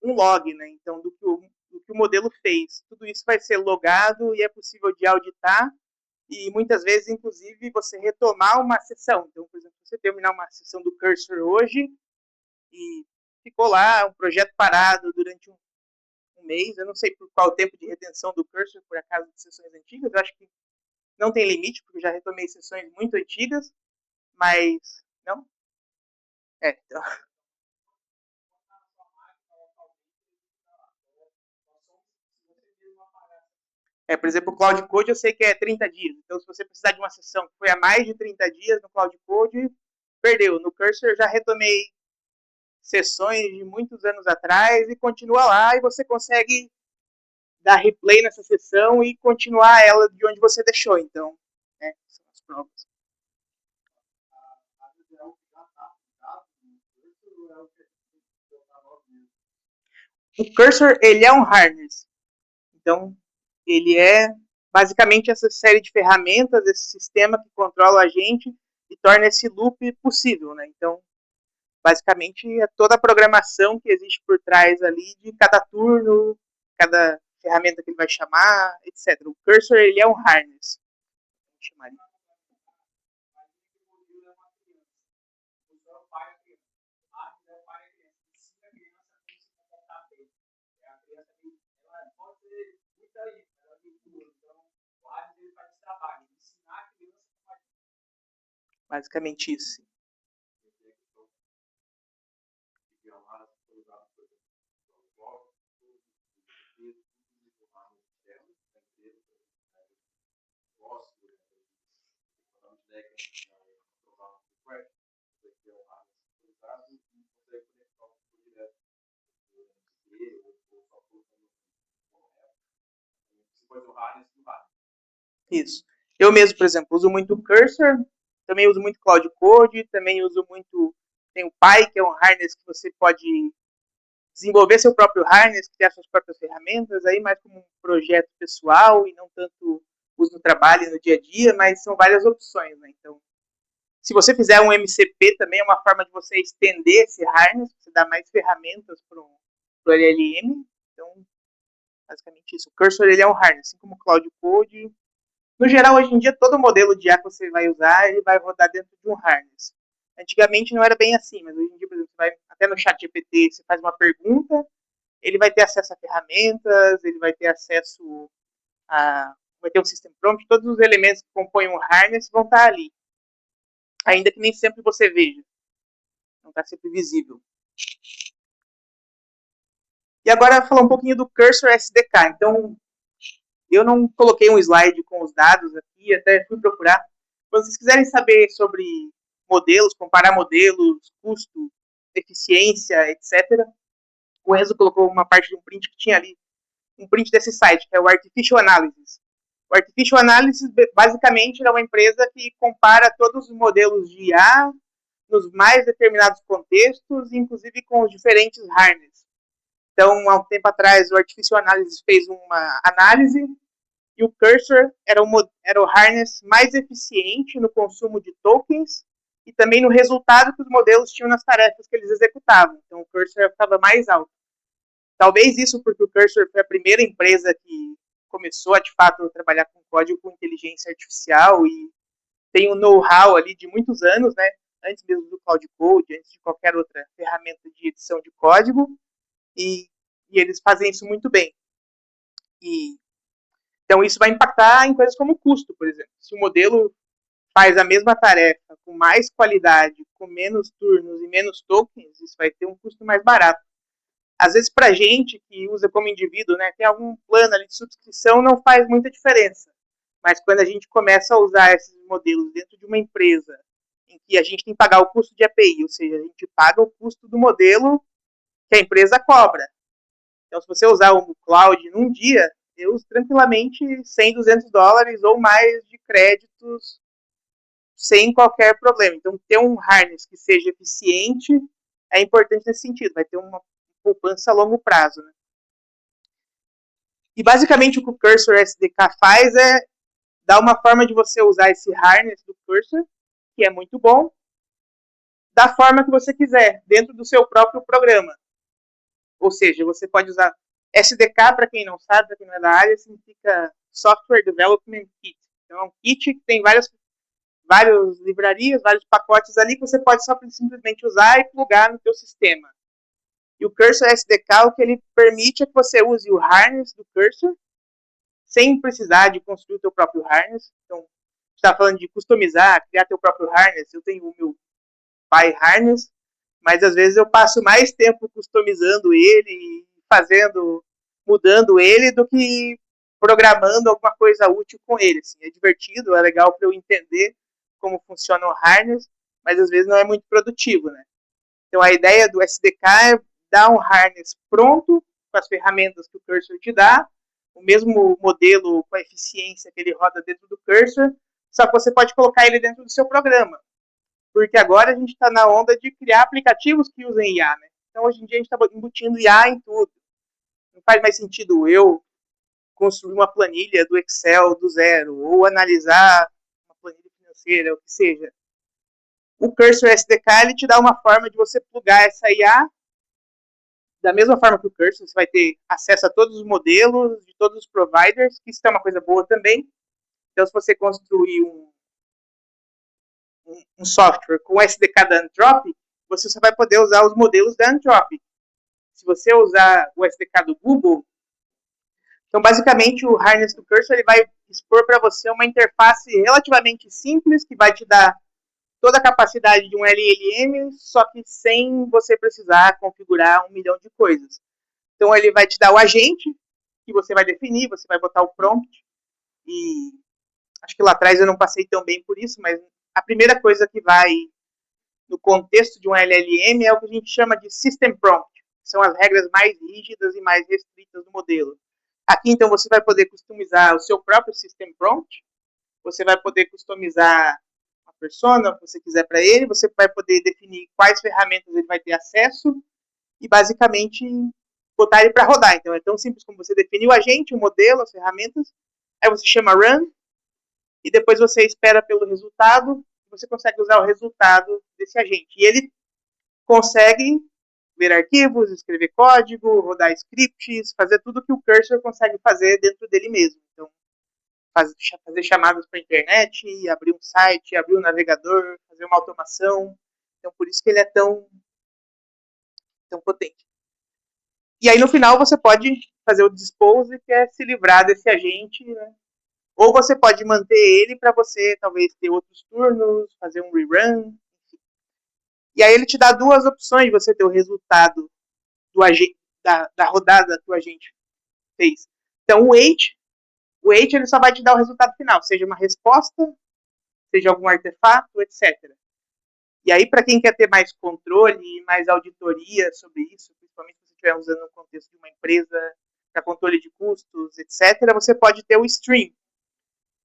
um log, né? Então, do que o modelo fez. Tudo isso vai ser logado e é possível de auditar. E muitas vezes, inclusive, você retomar uma sessão. Então, por exemplo, você terminar uma sessão do Cursor hoje e ficou lá um projeto parado durante um mês. Eu não sei por qual o tempo de retenção do Cursor, por acaso, de sessões antigas. Eu acho que não tem limite, porque eu já retomei sessões muito antigas. Mas, não? Então... por exemplo, o Cloud Code eu sei que é 30 dias. Então, se você precisar de uma sessão que foi há mais de 30 dias no Cloud Code, perdeu. No Cursor eu já retomei sessões de muitos anos atrás e continua lá e você consegue dar replay nessa sessão e continuar ela de onde você deixou. Então, são as provas. O Cursor, ele é um harness. Então, ele é basicamente essa série de ferramentas, esse sistema que controla a gente e torna esse loop possível, né? Então, basicamente, é toda a programação que existe por trás ali de cada turno, cada ferramenta que ele vai chamar, etc. O Cursor, ele é um harness. Vamos chamar ele. Basicamente isso. Isso. Eu mesmo, por exemplo, uso muito o Cursor, também uso muito Cloud Code, também uso muito... Tem o Pi, que é um harness que você pode desenvolver seu próprio harness, criar suas próprias ferramentas, aí mais como um projeto pessoal e não tanto uso no trabalho e no dia a dia, mas são várias opções, né? Então, se você fizer um MCP também é uma forma de você estender esse harness, você dar mais ferramentas para o LLM. Então, basicamente isso. O Cursor, ele é um harness, assim como o Cloud Code. No geral, hoje em dia, todo modelo de IA que você vai usar, ele vai rodar dentro de um harness. Antigamente não era bem assim, mas hoje em dia, por exemplo, você vai até no chat GPT, você faz uma pergunta, ele vai ter acesso a ferramentas, ele vai ter acesso a... vai ter um system prompt, todos os elementos que compõem um harness vão estar ali. Ainda que nem sempre você veja. Não está sempre visível. E agora, falar um pouquinho do Cursor SDK. Então, eu não coloquei um slide com os dados aqui, até fui procurar. Se vocês quiserem saber sobre modelos, comparar modelos, custo, eficiência, etc., o Enzo colocou uma parte de um print que tinha ali, um print desse site, que é o Artificial Analysis. O Artificial Analysis, basicamente, é uma empresa que compara todos os modelos de IA nos mais determinados contextos, inclusive com os diferentes harness. Então, há um tempo atrás, o Artificial Analysis fez uma análise e o Cursor era o harness mais eficiente no consumo de tokens e também no resultado que os modelos tinham nas tarefas que eles executavam. Então, o Cursor estava mais alto. Talvez isso porque o Cursor foi a primeira empresa que começou a, de fato, trabalhar com código com inteligência artificial e tem um know-how ali de muitos anos, né? Antes mesmo do Cloud Code, antes de qualquer outra ferramenta de edição de código, e eles fazem isso muito bem. Então, isso vai impactar em coisas como custo, por exemplo. Se o modelo faz a mesma tarefa com mais qualidade, com menos turnos e menos tokens, isso vai ter um custo mais barato. Às vezes, para a gente que usa como indivíduo, né, tem algum plano ali de subscrição, não faz muita diferença. Mas quando a gente começa a usar esses modelos dentro de uma empresa, em que a gente tem que pagar o custo de API, ou seja, a gente paga o custo do modelo que a empresa cobra. Então, se você usar o cloud num dia, eu uso tranquilamente $100, $200 ou mais de créditos sem qualquer problema. Então, ter um harness que seja eficiente é importante nesse sentido. Vai ter uma poupança a longo prazo, né? E, basicamente, o que o Cursor SDK faz é dar uma forma de você usar esse harness do Cursor, que é muito bom, da forma que você quiser, dentro do seu próprio programa. Ou seja, você pode usar SDK, para quem não sabe, para quem não é da área, significa Software Development Kit. Então, é um kit que tem várias livrarias, vários pacotes ali que você pode só simplesmente usar e plugar no seu sistema. E o Cursor SDK, o que ele permite é que você use o harness do Cursor, sem precisar de construir o seu próprio harness. Então, a gente está falando de customizar, criar teu próprio harness. Eu tenho o meu Pi harness, mas às vezes eu passo mais tempo customizando ele, mudando ele, do que programando alguma coisa útil com ele. Assim, é divertido, é legal para eu entender como funciona o harness, mas às vezes não é muito produtivo, né? Então a ideia do SDK é dar um harness pronto, com as ferramentas que o Cursor te dá, o mesmo modelo com a eficiência que ele roda dentro do Cursor, só que você pode colocar ele dentro do seu programa. Porque agora a gente está na onda de criar aplicativos que usem IA, né? Então, hoje em dia, a gente está embutindo IA em tudo. Não faz mais sentido eu construir uma planilha do Excel do zero, ou analisar uma planilha financeira, o que seja. O Cursor SDK, ele te dá uma forma de você plugar essa IA. Da mesma forma que o Cursor, você vai ter acesso a todos os modelos, de todos os providers, que isso é uma coisa boa também. Então, se você construir um software com o SDK da Anthropic, você só vai poder usar os modelos da Anthropic. Se você usar o SDK do Google, então basicamente o harness do Cursor ele vai expor para você uma interface relativamente simples, que vai te dar toda a capacidade de um LLM, só que sem você precisar configurar 1 milhão de coisas. Então ele vai te dar o agente, que você vai definir, você vai botar o prompt, e acho que lá atrás eu não passei tão bem por isso, mas a primeira coisa que vai no contexto de um LLM é o que a gente chama de System Prompt. São as regras mais rígidas e mais restritas do modelo. Aqui, então, você vai poder customizar o seu próprio System Prompt. Você vai poder customizar a persona que você quiser para ele. Você vai poder definir quais ferramentas ele vai ter acesso. E, basicamente, botar ele para rodar. Então, é tão simples como você definir o agente, o modelo, as ferramentas. Aí você chama Run. E depois você espera pelo resultado. Você consegue usar o resultado desse agente. E ele consegue ler arquivos, escrever código, rodar scripts, fazer tudo que o Cursor consegue fazer dentro dele mesmo. Então, fazer chamadas para a internet, abrir um site, abrir um navegador, fazer uma automação. Então, por isso que ele é tão potente. E aí, no final, você pode fazer o dispose, que é se livrar desse agente, né? Ou você pode manter ele para você, talvez, ter outros turnos, fazer um rerun. E aí ele te dá duas opções de você ter o resultado da rodada que o agente fez. Então, o wait ele só vai te dar o resultado final, seja uma resposta, seja algum artefato, etc. E aí, para quem quer ter mais controle e mais auditoria sobre isso, principalmente se você estiver usando no contexto de uma empresa para controle de custos, etc., você pode ter o stream.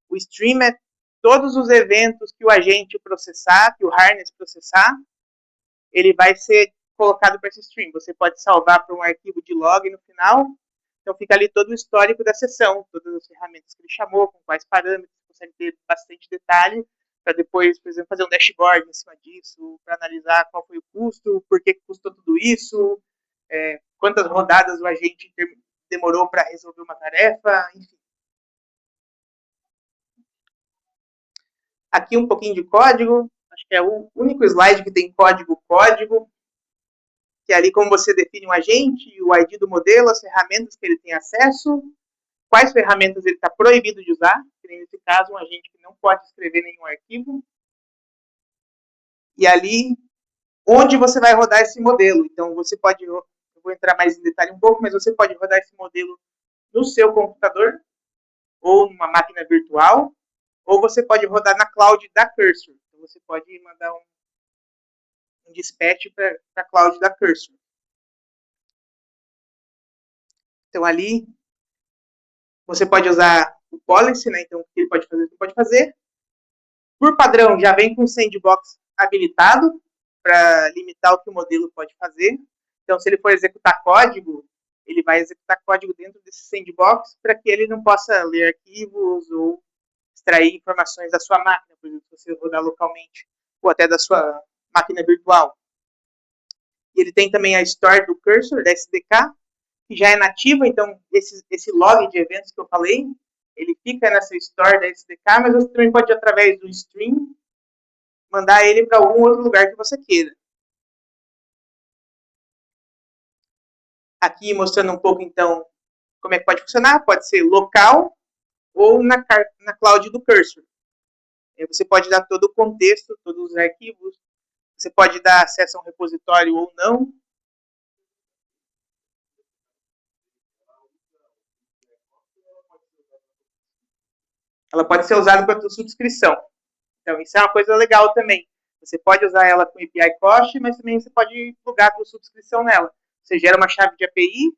O stream é todos os eventos que o agente processar, que o harness processar, ele vai ser colocado para esse stream. Você pode salvar para um arquivo de log no final, então fica ali todo o histórico da sessão, todas as ferramentas que ele chamou, com quais parâmetros, consegue ter bastante detalhe, para depois, por exemplo, fazer um dashboard em cima disso, para analisar qual foi o custo, por que custou tudo isso, quantas rodadas o agente demorou para resolver uma tarefa, enfim. Aqui um pouquinho de código, acho que é o único slide que tem código, que é ali como você define um agente, o ID do modelo, as ferramentas que ele tem acesso, quais ferramentas ele está proibido de usar, que nesse caso um agente que não pode escrever nenhum arquivo, e ali onde você vai rodar esse modelo. Então você pode, eu vou entrar mais em detalhe um pouco, mas você pode rodar esse modelo no seu computador, ou numa máquina virtual, ou você pode rodar na cloud da Cursor. Então você pode mandar um dispatch para a cloud da Cursor. Então ali você pode usar o policy, né? Então o que ele pode fazer, ele pode fazer. Por padrão, já vem com o sandbox habilitado para limitar o que o modelo pode fazer. Então, se ele for executar código, ele vai executar código dentro desse sandbox para que ele não possa ler arquivos ou extrair informações da sua máquina, por exemplo, se você rodar localmente, ou até da sua máquina virtual. E ele tem também a store do Cursor, da SDK, que já é nativa, então esse log de eventos que eu falei, ele fica nessa store da SDK, mas você também pode, através do stream, mandar ele para algum outro lugar que você queira. Aqui mostrando um pouco, então, como é que pode funcionar. Pode ser local ou na cloud do Cursor. Você pode dar todo o contexto, todos os arquivos. Você pode dar acesso a um repositório ou não. Ela pode ser usada para a tua subscrição. Então, isso é uma coisa legal também. Você pode usar ela com API Cost, mas também você pode plugar a tua subscrição nela. Você gera uma chave de API,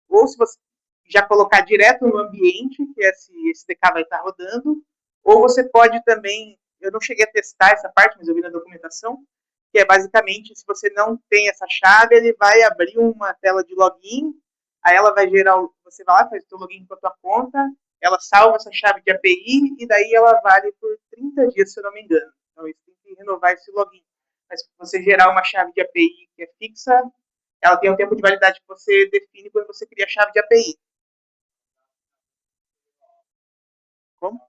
ou se você já colocar direto no ambiente, que esse SDK vai estar rodando, ou você pode também, eu não cheguei a testar essa parte, mas eu vi na documentação, que é basicamente, se você não tem essa chave, ele vai abrir uma tela de login, aí ela vai gerar, você vai lá, faz o seu login com a tua conta, ela salva essa chave de API, e daí ela vale por 30 dias, se eu não me engano. Então, você tem que renovar esse login. Mas se você gerar uma chave de API que é fixa, ela tem um tempo de validade que você define quando você cria a chave de API. Como?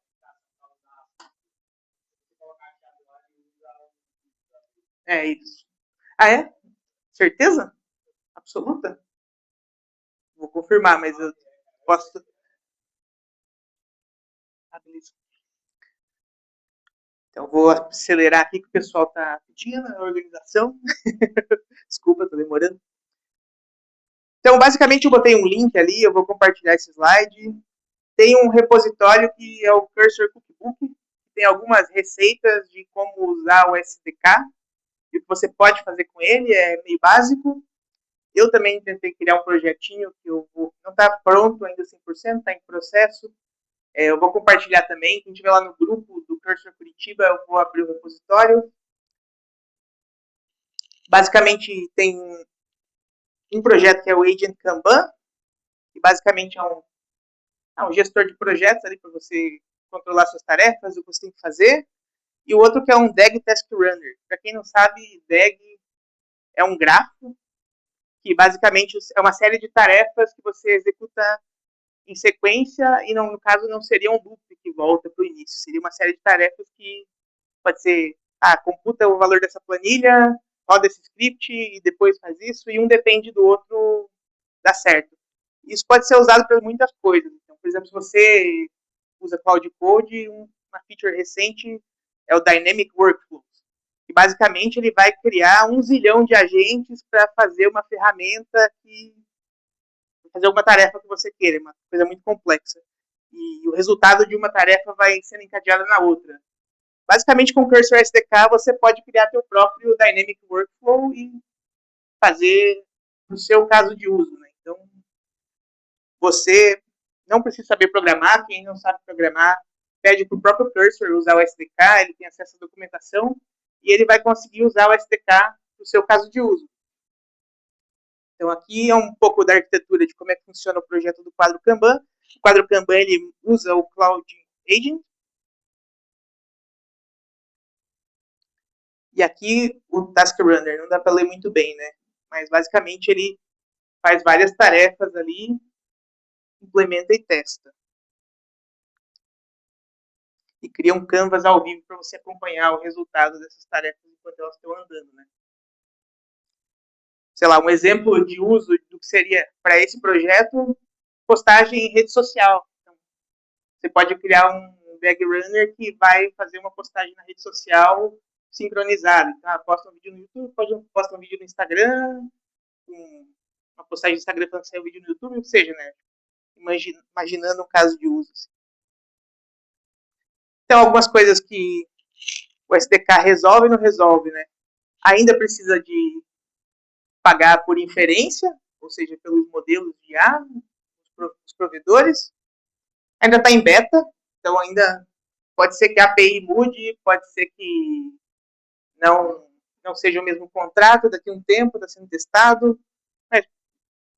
É isso. Ah, é? Certeza? Absoluta? Vou confirmar, mas eu posso... Ah, beleza. Então, vou acelerar aqui que o pessoal está pedindo a organização. Desculpa, estou demorando. Então, basicamente, eu botei um link ali, eu vou compartilhar esse slide. Tem um repositório que é o Cursor Cookbook, que tem algumas receitas de como usar o SDK, e o que você pode fazer com ele, é meio básico. Eu também tentei criar um projetinho que eu vou, não está pronto ainda 100%, está em processo. Eu vou compartilhar também. Quem estiver lá no grupo do Cursor Curitiba, eu vou abrir o repositório. Basicamente, tem um projeto que é o Agent Kanban, que basicamente é um gestor de projetos ali para você controlar suas tarefas, o que você tem que fazer. E o outro que é um DAG Task Runner. Para quem não sabe, DAG é um grafo que basicamente é uma série de tarefas que você executa em sequência e, no caso, não seria um loop que volta para o início. Seria uma série de tarefas que pode ser, computa o valor dessa planilha, roda esse script e depois faz isso, e um depende do outro dar certo. Isso pode ser usado para muitas coisas. Então, por exemplo, se você usa Cloud Code, uma feature recente é o Dynamic Workflows, que basicamente ele vai criar 1 zilhão de agentes para fazer uma ferramenta que fazer uma tarefa que você queira, uma coisa muito complexa. E o resultado de uma tarefa vai sendo encadeado na outra. Basicamente, com o Cursor SDK, você pode criar seu próprio Dynamic Workflow e fazer o seu caso de uso. Né? Então, você não precisa saber programar. Quem não sabe programar, pede para o próprio Cursor usar o SDK, ele tem acesso à documentação, e ele vai conseguir usar o SDK para o seu caso de uso. Então, aqui é um pouco da arquitetura de como é que funciona o projeto do quadro Kanban. O quadro Kanban ele usa o Cloud Agent. E aqui o Task Runner, não dá para ler muito bem, né? Mas basicamente ele faz várias tarefas ali, implementa e testa. E cria um canvas ao vivo para você acompanhar o resultado dessas tarefas enquanto elas estão andando, né? Sei lá, um exemplo de uso do que seria para esse projeto, postagem em rede social. Então, Você pode criar um bag runner que vai fazer uma postagem na rede social sincronizada. Então, posta um vídeo no YouTube, posta um vídeo no Instagram, uma postagem no Instagram falando que saiu um vídeo no YouTube, ou seja, né? Imaginando um caso de uso. Assim. Então, algumas coisas que o SDK resolve e não resolve, né? Ainda precisa de pagar por inferência, ou seja, pelos modelos de IA, os provedores. Ainda está em beta, então ainda pode ser que a API mude, pode ser que não seja o mesmo contrato, daqui a um tempo está sendo testado. Mas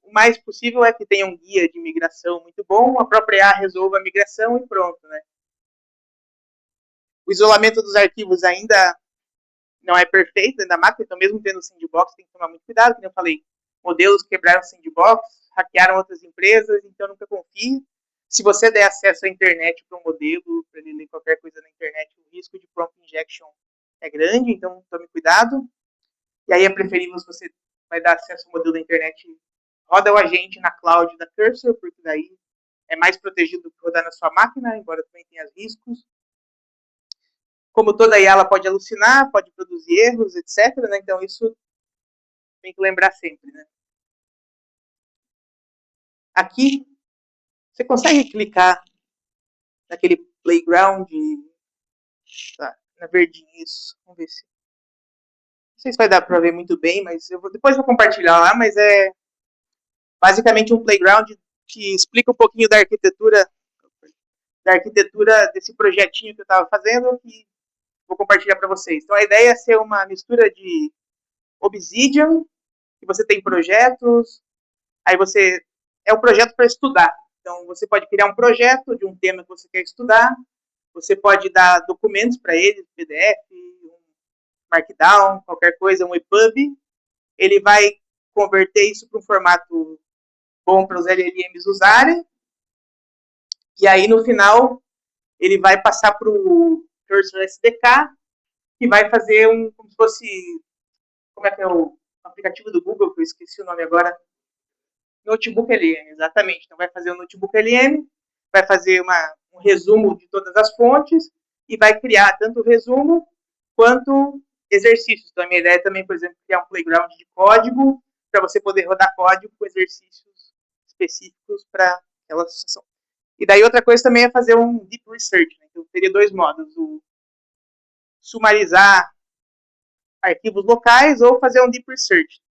o mais possível é que tenha um guia de migração muito bom, a própria IA resolva a migração e pronto, né? O isolamento dos arquivos ainda não é perfeito dentro da máquina, então mesmo tendo sandbox, tem que tomar muito cuidado, como eu falei, modelos quebraram sandbox, hackearam outras empresas, então nunca confie. Se você der acesso à internet para um modelo, para ele ler qualquer coisa na internet, o risco de prompt injection é grande, então tome cuidado. E aí é preferível se você vai dar acesso ao modelo da internet, roda o agente na cloud da Cursor, porque daí é mais protegido do que rodar na sua máquina, embora também tenha riscos. Como toda IA, ela pode alucinar, pode produzir erros, etc. Né? Então, isso tem que lembrar sempre. Né? Aqui, você consegue clicar naquele playground, tá, na verdinha, isso. Vamos ver se... Não sei se vai dar para ver muito bem, mas depois vou compartilhar lá, mas é basicamente um playground que explica um pouquinho da arquitetura desse projetinho que eu estava fazendo e vou compartilhar para vocês. Então, a ideia é ser uma mistura de Obsidian, que você tem projetos, aí você... É um projeto para estudar. Então, você pode criar um projeto de um tema que você quer estudar, você pode dar documentos para ele, PDF, um Markdown, qualquer coisa, um EPUB. Ele vai converter isso para um formato bom para os LLMs usarem. E aí, no final, ele vai passar para o Cursor SDK, que vai fazer como se fosse... Como é que é o aplicativo do Google, que eu esqueci o nome agora? Notebook LM, exatamente. Então, vai fazer o Notebook LM, vai fazer um resumo de todas as fontes e vai criar tanto o resumo quanto exercícios. Então, a minha ideia é também, por exemplo, criar um playground de código para você poder rodar código com exercícios específicos para aquela situação. E daí outra coisa também é fazer um deep research. Né? Então, teria dois modos. O sumarizar arquivos locais ou fazer um deep research.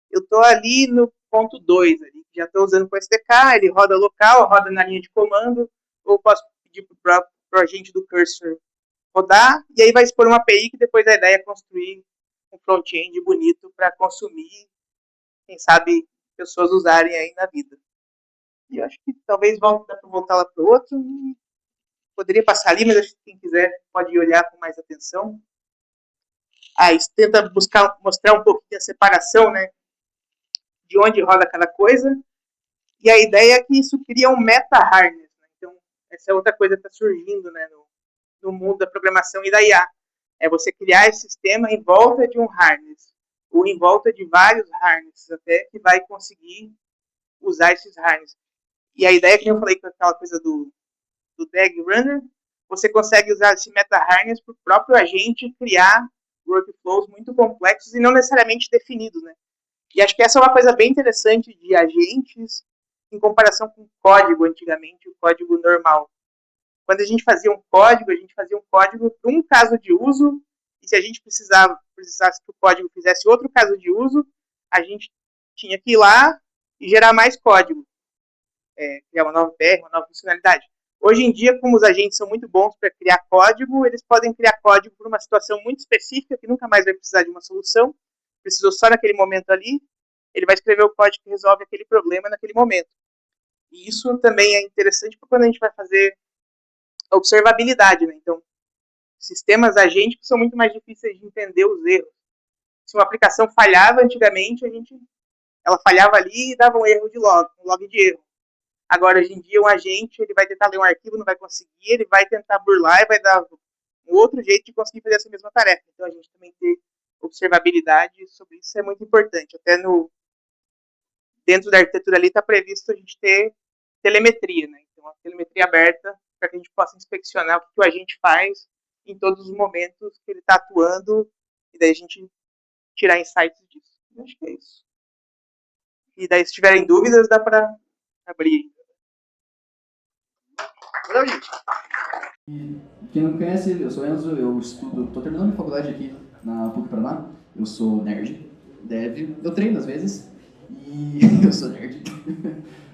Eu estou ali no ponto 2, ali, já estou usando com o SDK, ele roda local, roda na linha de comando, ou posso pedir para o agente do Cursor rodar, e aí vai expor uma API que depois a ideia é construir um front-end bonito para consumir, quem sabe, pessoas usarem aí na vida. E eu acho que talvez dá para voltar lá para o outro. Poderia passar ali, mas acho que quem quiser pode olhar com mais atenção. Isso tenta mostrar um pouquinho a separação, né? De onde roda cada coisa. E a ideia é que isso cria um meta-harness. Né? Então, essa é outra coisa que está surgindo, né, no mundo da programação e da IA. É você criar esse sistema em volta de um harness, ou em volta de vários harnesses, até que vai conseguir usar esses harnesses. E a ideia que eu falei com aquela coisa do DAG Runner, você consegue usar esse meta-harness para o próprio agente criar workflows muito complexos e não necessariamente definidos, né? E acho que essa é uma coisa bem interessante de agentes em comparação com o código antigamente, o código normal. Quando a gente fazia um código para um caso de uso, e se a gente precisasse que o código fizesse outro caso de uso, a gente tinha que ir lá e gerar mais código. Criar uma nova PR, uma nova funcionalidade. Hoje em dia, como os agentes são muito bons para criar código, eles podem criar código por uma situação muito específica, que nunca mais vai precisar de uma solução, precisou só naquele momento ali, ele vai escrever o código que resolve aquele problema naquele momento. E isso também é interessante para quando a gente vai fazer a observabilidade, né? Então, sistemas agênticos são muito mais difíceis de entender os erros. Se uma aplicação falhava antigamente, ela falhava ali e dava um erro de um log de erro. Agora, hoje em dia, um agente ele vai tentar ler um arquivo, não vai conseguir, ele vai tentar burlar e vai dar um outro jeito de conseguir fazer essa mesma tarefa. Então, a gente também ter observabilidade sobre isso é muito importante. Até dentro da arquitetura ali está previsto a gente ter telemetria, né? Então, a telemetria aberta para que a gente possa inspecionar o que o agente faz em todos os momentos que ele está atuando, e daí a gente tirar insights disso. Eu acho que é isso. E daí, se tiverem dúvidas, dá para abrir. Valeu, gente. Quem não me conhece, eu sou Enzo, eu estou terminando minha faculdade aqui na PUC Paraná. Eu sou nerd, dev, eu treino às vezes, e eu sou nerd.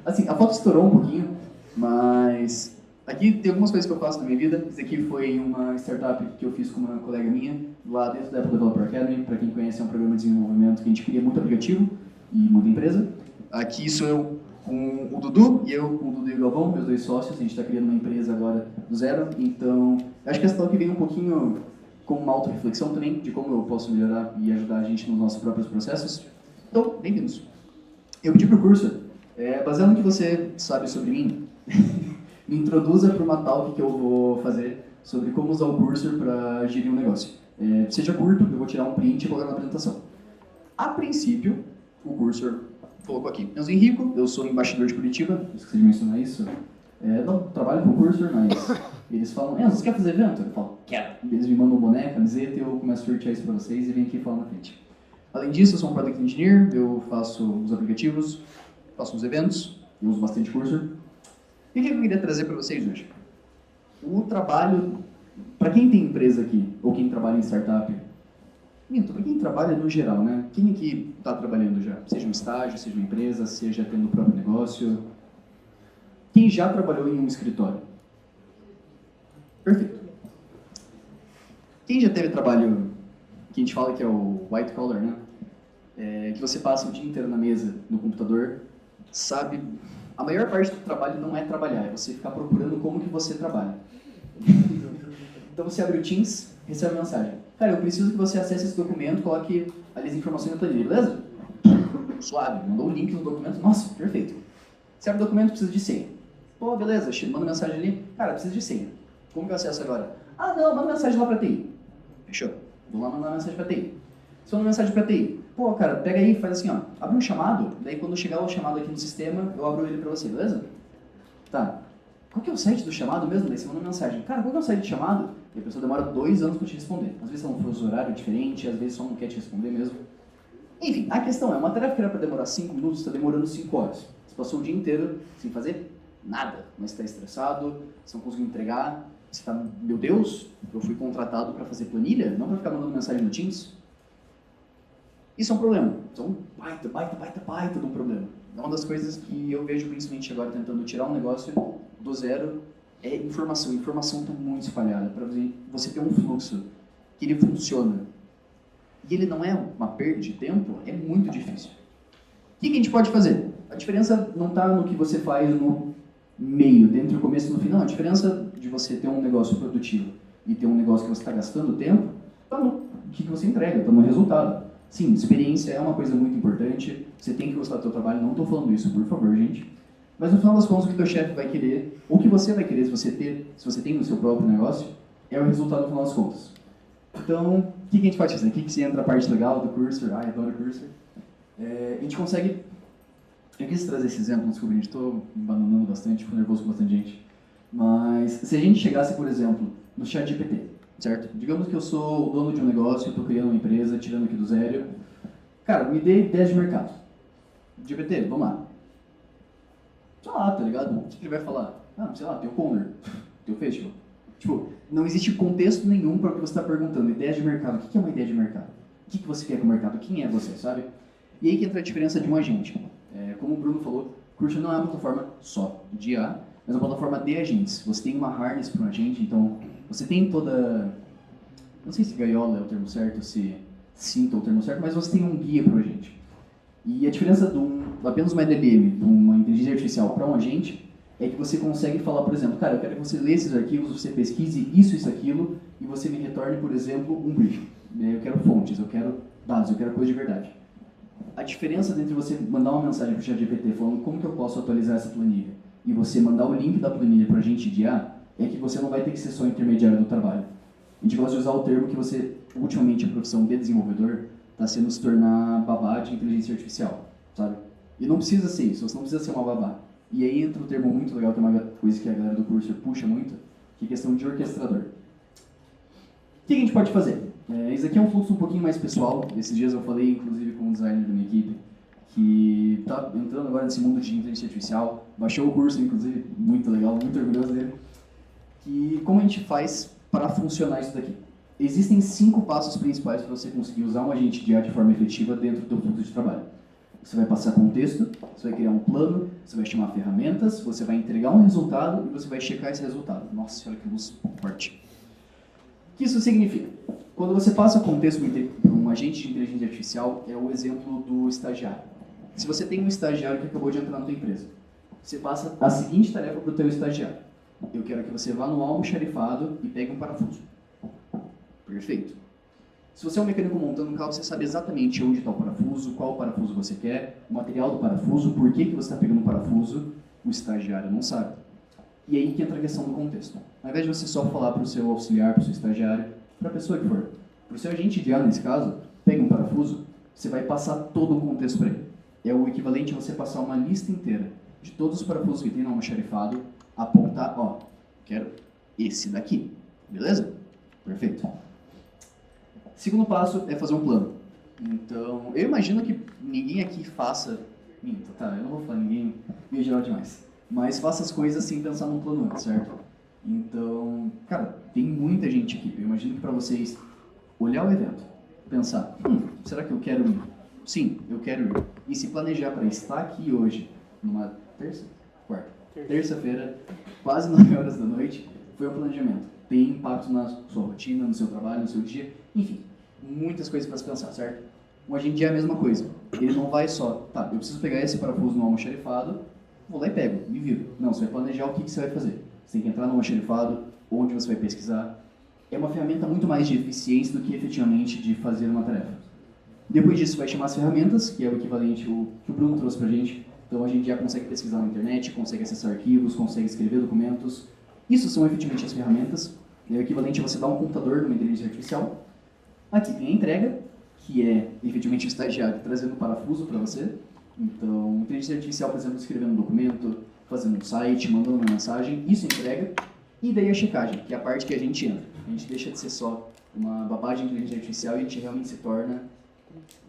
Assim, a foto estourou um pouquinho, mas aqui tem algumas coisas que eu faço na minha vida. Isso aqui foi uma startup que eu fiz com uma colega minha, lá dentro da Apple Developer Academy. Para quem conhece, é um programa de desenvolvimento que a gente cria muito aplicativo e muita empresa. Aqui sou eu com o Dudu, e eu com o Dudu e o Galvão, meus dois sócios. A gente está criando uma empresa agora do zero, então acho que essa talk vem um pouquinho com uma auto-reflexão também, de como eu posso melhorar e ajudar a gente nos nossos próprios processos. Então, bem-vindos. Eu pedi para o curso, baseado no que você sabe sobre mim, me introduza para uma talk que eu vou fazer sobre como usar o Cursor para gerir um negócio. Seja curto, eu vou tirar um print e colocar na apresentação. A princípio, o Cursor colocou aqui: Enzo Henrico, eu sou embaixador de Curitiba, esqueci de mencionar isso. Não trabalho com o Cursor, mas eles falam: Enzo, você quer fazer evento? Eu falo: quero. Eles me mandam um boné, camiseta, e eu começo a sortear isso para vocês e venho aqui falar na frente. Além disso, eu sou um Product Engineer, eu faço os aplicativos, faço os eventos, eu uso bastante Cursor. E o que eu queria trazer para vocês hoje? O trabalho, para quem tem empresa aqui, ou quem trabalha em startup, para quem trabalha no geral, né? Quem aqui está trabalhando já? Seja um estágio, seja uma empresa, seja tendo o próprio negócio. Quem já trabalhou em um escritório? Perfeito. Quem já teve trabalho, que a gente fala que é o white collar, né? Que você passa o dia inteiro na mesa, no computador, sabe? A maior parte do trabalho não é trabalhar, é você ficar procurando como que você trabalha. Então você abre o Teams, recebe a mensagem: cara, eu preciso que você acesse esse documento, coloque ali as informações na planilha, beleza? Suave, mandou o link no documento, nossa, perfeito. Você abre o documento, precisa de senha. Pô, beleza, manda mensagem ali, cara, precisa de senha. Como que eu acesso agora? Ah, não, manda mensagem lá pra TI. Fechou, vou lá mandar mensagem pra TI. Se eu mandar mensagem pra TI, pô, cara, pega aí e faz assim, ó, abre um chamado, daí quando chegar o chamado aqui no sistema, eu abro ele pra você, beleza? Tá. Qual que é o site do chamado mesmo? Daí você manda mensagem: cara, qual que é o site do chamado? E a pessoa demora 2 anos para te responder. Às vezes ela não faz horário diferente, às vezes só não quer te responder mesmo. Enfim, a questão é, uma tarefa que era para demorar 5 minutos, está demorando 5 horas. Você passou o dia inteiro sem fazer nada, mas está estressado, você não conseguiu entregar, você está: meu Deus, eu fui contratado para fazer planilha, não para ficar mandando mensagem no Teams? Isso é um problema. Isso é um baita de um problema. É uma das coisas que eu vejo principalmente agora tentando tirar um negócio do zero, é informação. A informação está muito espalhada. Para você ter um fluxo que ele funciona e ele não é uma perda de tempo, é muito difícil. O que a gente pode fazer? A diferença não está no que você faz no meio, entre o começo e no final. A diferença de você ter um negócio produtivo e ter um negócio que você está gastando tempo está no que você entrega, está no resultado. Sim, experiência é uma coisa muito importante, você tem que gostar do seu trabalho, não estou falando isso, por favor, gente. Mas no final das contas, o que o teu chefe vai querer, ou o que você vai querer se você tem no seu próprio negócio, é o resultado no final das contas. Então, o que a gente pode fazer? Aqui que entra a parte legal do Cursor, eu adoro o Cursor. A gente consegue... Eu quis trazer esse exemplo, desculpa, gente, estou me bananando bastante, fico nervoso com bastante gente. Mas se a gente chegasse, por exemplo, no ChatGPT, certo? Digamos que eu sou o dono de um negócio, estou criando uma empresa, tirando aqui do zero. Cara, me dê ideias de mercado. GPT, vamos lá. Sei lá, tá ligado? O que ele vai falar? Ah, sei lá, tem o Conner, tem o Festival. Tipo, não existe contexto nenhum para o que você está perguntando. Ideias de mercado. O que é uma ideia de mercado? O que você quer com o mercado? Quem é você, sabe? E aí que entra a diferença de um agente. Como o Bruno falou, o Cursor não é uma plataforma só de IA, mas é uma plataforma de agentes. Você tem uma harness para um agente, então você tem toda... Não sei se gaiola é o termo certo, se cinta é o termo certo, mas você tem um guia para o agente. E a diferença de apenas uma LLM, de uma inteligência artificial para um agente, é que você consegue falar, por exemplo, cara, eu quero que você lê esses arquivos, você pesquise isso, aquilo, e você me retorne, por exemplo, um briefing. Eu quero fontes, eu quero dados, eu quero coisa de verdade. A diferença entre você mandar uma mensagem para o ChatGPT falando como que eu posso atualizar essa planilha e você mandar o link da planilha para a gente guiar, é que você não vai ter que ser só intermediário do trabalho. A gente gosta de usar o termo que você, ultimamente, a profissão de desenvolvedor está se tornar babá de inteligência artificial, sabe? E não precisa ser isso, você não precisa ser uma babá. E aí entra um termo muito legal, que é uma coisa que a galera do curso puxa muito, que é a questão de orquestrador. O que a gente pode fazer? Isso aqui é um fluxo um pouquinho mais pessoal. Esses dias eu falei, inclusive, com um designer da minha equipe, que está entrando agora nesse mundo de inteligência artificial, baixou o curso, inclusive, muito legal, muito orgulhoso dele. E como a gente faz para funcionar isso daqui? Existem 5 passos principais para você conseguir usar um agente de IA de forma efetiva dentro do teu fluxo de trabalho. Você vai passar contexto, você vai criar um plano, você vai chamar ferramentas, você vai entregar um resultado e você vai checar esse resultado. Nossa, olha que luz forte. O que isso significa? Quando você passa contexto para um agente de inteligência artificial, é o exemplo do estagiário. Se você tem um estagiário que acabou de entrar na tua empresa, você passa a seguinte tarefa para o teu estagiário. Eu quero que você vá no almoxarifado e pegue um parafuso. Perfeito. Se você é um mecânico montando um carro, você sabe exatamente onde está o parafuso, qual parafuso você quer, o material do parafuso, por que você está pegando um parafuso, o estagiário não sabe. E aí que entra a questão do contexto. Ao invés de você só falar para o seu auxiliar, para o seu estagiário, para a pessoa que for, para o seu agente de IA, nesse caso, pega um parafuso, você vai passar todo o contexto para ele. É o equivalente a você passar uma lista inteira de todos os parafusos que tem no almoxarifado, apontar, ó, quero esse daqui, beleza? Perfeito. Segundo passo é fazer um plano. Então, eu imagino que ninguém aqui faça... eu não vou falar ninguém, meio geral demais. Mas faça as coisas sem pensar num plano antes, certo? Então, cara, tem muita gente aqui. Eu imagino que para vocês olhar o evento, pensar, será que eu quero ir? Sim, eu quero ir. E se planejar para estar aqui hoje, numa terça-feira, quase 9 horas da noite, foi um planejamento. Tem impacto na sua rotina, no seu trabalho, no seu dia, enfim, muitas coisas para se pensar, certo? Um agente é a mesma coisa. Ele não vai só, tá, eu preciso pegar esse parafuso no almoxarifado, vou lá e pego, me viro. Não, você vai planejar o que você vai fazer. Você tem que entrar no almoxarifado, onde você vai pesquisar. É uma ferramenta muito mais de eficiência do que efetivamente de fazer uma tarefa. Depois disso, vai chamar as ferramentas, que é o equivalente que o Bruno trouxe pra gente. Então a gente já consegue pesquisar na internet, consegue acessar arquivos, consegue escrever documentos. Isso são efetivamente as ferramentas. É o equivalente a você dar um computador numa inteligência artificial. Aqui tem a entrega, que é efetivamente o estagiário trazendo o parafuso para você. Então, inteligência artificial, por exemplo, escrevendo um documento, fazendo um site, mandando uma mensagem, isso entrega. E daí a checagem, que é a parte que a gente entra. A gente deixa de ser só uma babagem de inteligência artificial e a gente realmente se torna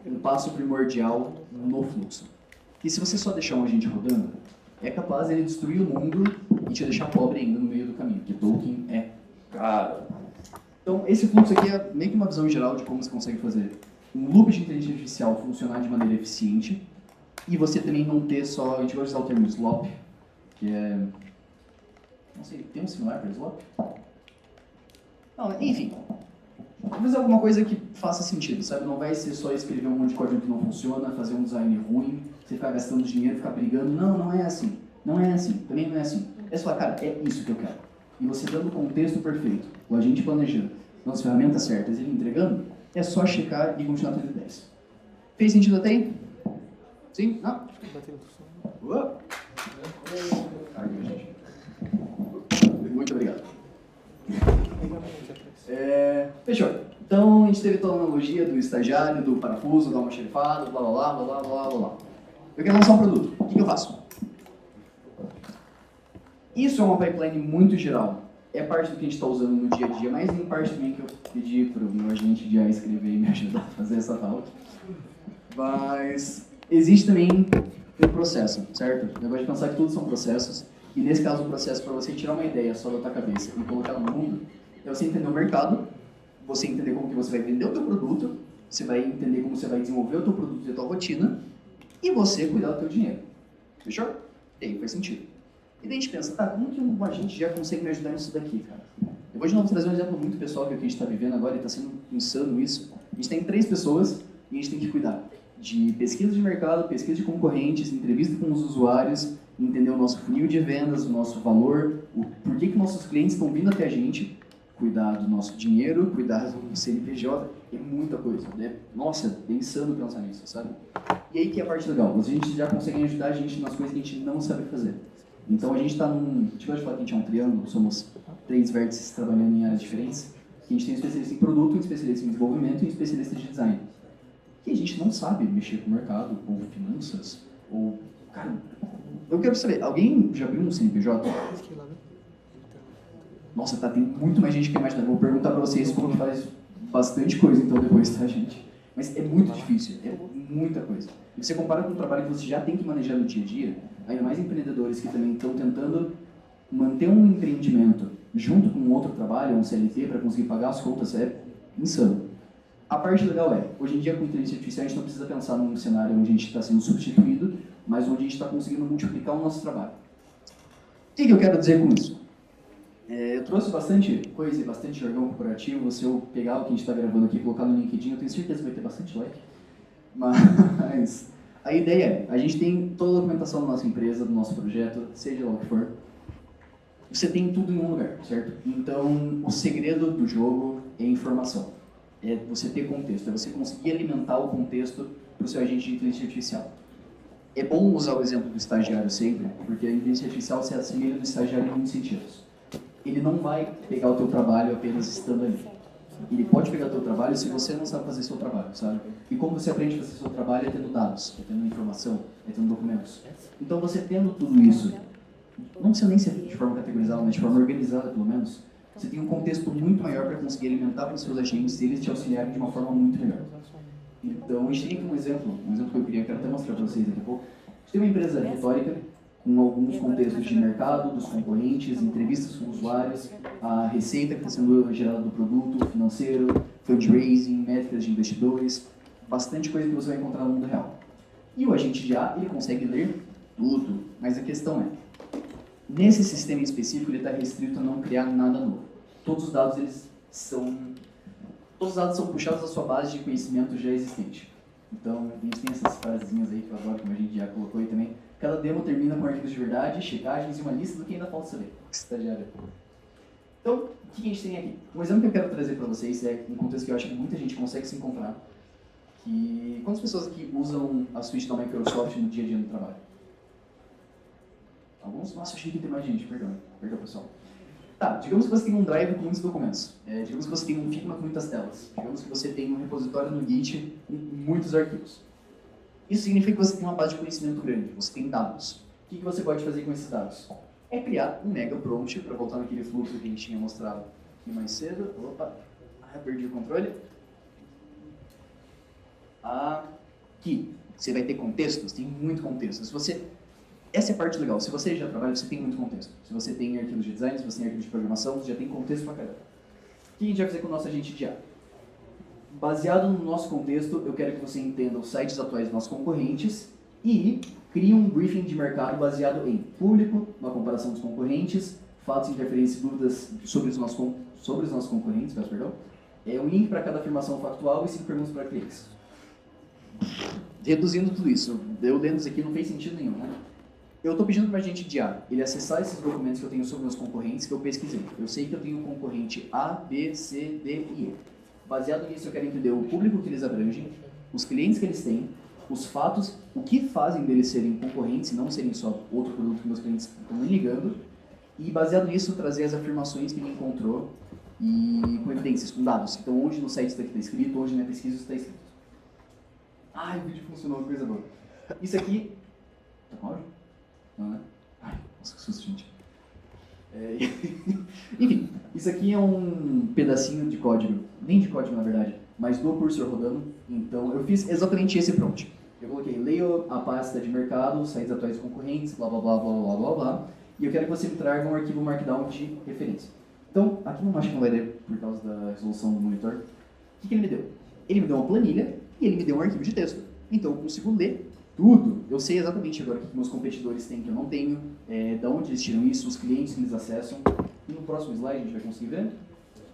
um passo primordial no fluxo. E se você só deixar um agente rodando, é capaz de ele destruir o mundo e te deixar pobre ainda no meio do caminho, porque Tolkien é caro. Então, esse fluxo aqui é meio que uma visão geral de como você consegue fazer um loop de inteligência artificial funcionar de maneira eficiente e você também não ter só, a gente vai usar o termo slop, que é... não sei, tem um similar para slop? Não, enfim, fazer alguma coisa que faça sentido, sabe? Não vai ser só escrever um monte de código que não funciona, fazer um design ruim, você ficar gastando dinheiro, ficar brigando. Não, não é assim. Não é assim. Também não é assim. É só, cara, é isso que eu quero. E você dando o contexto perfeito, o agente planejando, dando as ferramentas certas e ele entregando, é só checar e continuar tendo ideias. Fez sentido até aí? Sim? Não? Uou. Muito obrigado. Fechou. Então, a gente teve toda a analogia do estagiário, do parafuso, do almoxarifado, blá blá blá blá blá blá blá. Eu quero lançar um produto. O que eu faço? Isso é uma pipeline muito geral. É parte do que a gente está usando no dia a dia, mas em parte também que eu pedi para o meu agente de IA escrever e me ajudar a fazer essa pauta. Mas existe também um processo, certo? Eu gosto de pensar que tudo são processos. E nesse caso, o processo para você tirar uma ideia só da tua cabeça e colocar ela no mundo, é você entender o mercado, você entender como que você vai vender o teu produto, você vai entender como você vai desenvolver o teu produto e a tua rotina, e você cuidar do teu dinheiro. Fechou? E aí faz sentido. E daí a gente pensa, tá, como que um agente já consegue me ajudar nisso daqui, cara? Eu vou de novo trazer um exemplo muito pessoal que é o que a gente está vivendo agora e está sendo insano isso. A gente tem 3 pessoas e a gente tem que cuidar de pesquisa de mercado, pesquisa de concorrentes, entrevista com os usuários, entender o nosso funil de vendas, o nosso valor, o porquê que nossos clientes estão vindo até a gente, cuidar do nosso dinheiro, cuidar do CNPJ, é muita coisa, né? Nossa, é insano pensar nisso, sabe? E aí que é a parte legal, a gente já consegue ajudar a gente nas coisas que a gente não sabe fazer. Então a gente está num, tipo, a gente fala que a gente é um triângulo, somos 3 vértices trabalhando em áreas diferentes, que a gente tem um especialista em produto, um especialista em desenvolvimento e um especialista de design. E a gente não sabe mexer com o mercado, ou finanças, ou Cara, eu quero saber, alguém já abriu um CNPJ? Esse aqui lá, né? Nossa, tá, tem muito mais gente que imagina. Vou perguntar pra vocês como que faz bastante coisa então depois, tá, gente? Mas é muito difícil, é muita coisa. E você compara com um trabalho que você já tem que manejar no dia a dia, ainda mais empreendedores que também estão tentando manter um empreendimento junto com um outro trabalho, um CLT, para conseguir pagar as contas, é insano. A parte legal é, hoje em dia com inteligência artificial a gente não precisa pensar num cenário onde a gente está sendo substituído, mas onde a gente está conseguindo multiplicar o nosso trabalho. O que eu quero dizer com isso? Eu trouxe bastante coisa e bastante jargão corporativo. Se eu pegar o que a gente está gravando aqui e colocar no LinkedIn, eu tenho certeza que vai ter bastante like. Mas a ideia é, a gente tem toda a documentação da nossa empresa, do nosso projeto, seja lá o que for. Você tem tudo em um lugar, certo? Então, o segredo do jogo é a informação. É você ter contexto, é você conseguir alimentar o contexto para o seu agente de inteligência artificial. É bom usar o exemplo do estagiário sempre, porque a inteligência artificial se assemelha do estagiário em muitos sentidos. Ele não vai pegar o teu trabalho apenas estando ali. Ele pode pegar o teu trabalho se você não sabe fazer seu trabalho, sabe? E como você aprende a fazer seu trabalho é tendo dados, é tendo informação, é tendo documentos. Então você tendo tudo isso, não precisa nem ser de forma categorizada, mas de forma organizada pelo menos, você tem um contexto muito maior para conseguir alimentar para os seus agentes e eles te auxiliarem de uma forma muito melhor. Então a gente tem aqui um exemplo que eu quero até mostrar para vocês daqui a pouco. A gente tem uma empresa retórica, com alguns contextos de mercado, dos concorrentes, entrevistas com usuários, a receita que está sendo gerada do produto, financeiro, fundraising, métricas de investidores, bastante coisa que você vai encontrar no mundo real. E o agente de IA, ele consegue ler tudo, mas a questão é, nesse sistema específico ele está restrito a não criar nada novo. Todos os dados são puxados da sua base de conhecimento já existente. Então, a gente tem essas frasezinhas aí que eu adoro, como a gente já colocou aí também. Cada demo termina com arquivos de verdade, checagens e uma lista do que ainda falta saber. Estagiário. Então, o que a gente tem aqui? Um exemplo que eu quero trazer para vocês é um contexto que eu acho que muita gente consegue se encontrar. Que quantas pessoas aqui usam a suíte da Microsoft no dia a dia no trabalho? Alguns? Nossa, achei que tem mais gente, perdão pessoal. Tá, digamos que você tem um drive com muitos documentos. Digamos que você tem um Figma com muitas telas. Digamos que você tem um repositório no Git com muitos arquivos. Isso significa que você tem uma base de conhecimento grande, você tem dados. O que você pode fazer com esses dados? É criar um mega prompt, para voltar naquele fluxo que a gente tinha mostrado aqui mais cedo. Opa, perdi o controle. Aqui, você vai ter contextos, tem muito contexto. Essa é a parte legal. Se você já trabalha, você tem muito contexto. Se você tem arquivos de design, se você tem arquivos de programação, você já tem contexto pra caramba. O que a gente vai fazer com o nosso agente de IA? Baseado no nosso contexto, eu quero que você entenda os sites atuais dos nossos concorrentes e crie um briefing de mercado baseado em público, uma comparação dos concorrentes, fatos, interferências e dúvidas sobre os nossos concorrentes, um link para cada afirmação factual e 5 perguntas para clientes. Reduzindo tudo isso, eu lendo isso aqui não fez sentido nenhum, né? Eu estou pedindo para a gente de A, ele acessar esses documentos que eu tenho sobre meus concorrentes, que eu pesquisei. Eu sei que eu tenho concorrente A, B, C, D e E. Baseado nisso, eu quero entender o público que eles abrangem, os clientes que eles têm, os fatos, o que fazem deles serem concorrentes e não serem só outro produto que meus clientes estão me ligando, e baseado nisso, trazer as afirmações que ele encontrou e com evidências, com dados. Então, onde no site está escrito, onde na pesquisa está escrito. O vídeo funcionou, coisa boa. Isso aqui... Tá com áudio? Não, né? Nossa, que susto, gente. Enfim, isso aqui é um pedacinho de código, nem de código na verdade, mas do cursor rodando. Então eu fiz exatamente esse prompt. Eu coloquei, leio a pasta de mercado, sites atuais concorrentes, blá blá blá blá blá blá blá, e eu quero que você me traga um arquivo markdown de referência. Então, aqui não acho que não vai dar por causa da resolução do monitor. O que ele me deu? Ele me deu uma planilha e ele me deu um arquivo de texto. Então eu consigo ler tudo. Eu sei exatamente agora o que meus competidores têm que eu não tenho, da onde eles tiram isso, os clientes que eles acessam. E no próximo slide a gente vai conseguir ver?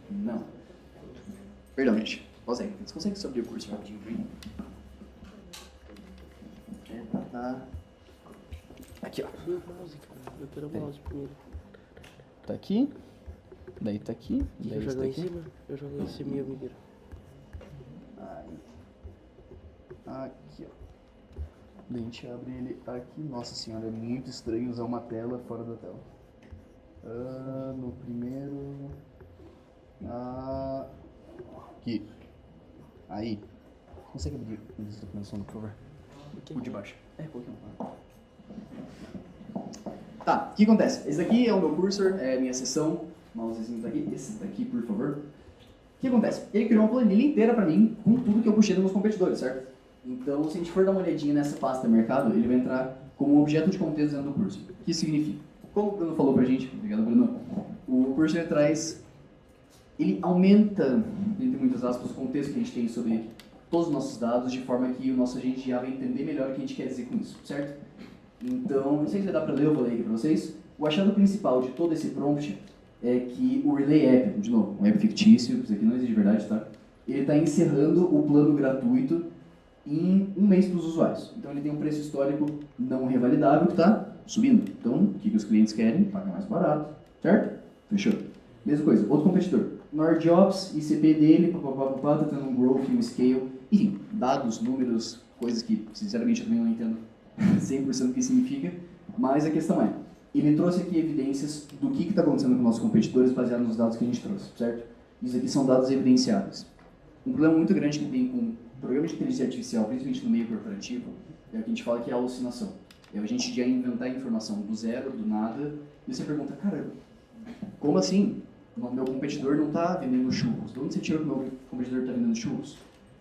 Não. Perdão, gente. Pausa aí. Você consegue subir o curso rapidinho? Aqui, ó. Eu quero o mouse primeiro. Tá aqui. Daí tá aqui. Eu jogo em cima? Eu jogo em cima e eu me viro. Aqui, ó. Daí a gente abre ele aqui. Nossa senhora, é muito estranho usar uma tela fora da tela. No primeiro... Aqui. Aí. Consegue abrir a documentação, por favor? O de baixo. Coloquei um. Tá, o que acontece? Esse daqui é o meu cursor, é a minha sessão. O mousezinho tá aqui. Esse daqui, por favor. O que acontece? Ele criou uma planilha inteira pra mim com tudo que eu puxei dos meus competidores, certo? Então, se a gente for dar uma olhadinha nessa pasta mercado, ele vai entrar como um objeto de contexto dentro do cursor. O que isso significa? Como o Bruno falou pra gente, obrigado, Bruno, o cursor ele aumenta, entre muitas aspas, o contexto que a gente tem sobre todos os nossos dados, de forma que o nosso agente já vai entender melhor o que a gente quer dizer com isso, certo? Então, não sei se vai dar pra ler, eu vou ler aqui pra vocês. O achado principal de todo esse prompt é que o Relay App, de novo, um app fictício, isso aqui não existe de verdade, tá? Ele está encerrando o plano gratuito em um mês para os usuários. Então ele tem um preço histórico não revalidável que está subindo. Então, o que os clientes querem? Pagar mais barato, certo? Fechou. Mesma coisa, outro competidor. NordJobs, ICP dele, está tendo um growth, um scale, enfim, dados, números, coisas que, sinceramente, eu também não entendo 100% o que significa, mas a questão é, ele trouxe aqui evidências do que está acontecendo com nossos competidores baseado nos dados que a gente trouxe, certo? Isso aqui são dados evidenciados. Um problema muito grande que tem com programas de inteligência artificial, principalmente no meio corporativo, é o que a gente fala que é a alucinação. É a gente já inventar informação do zero, do nada, e você pergunta, cara, como assim? O meu competidor não está vendendo churros. De onde você tirou que o meu competidor está vendendo churros?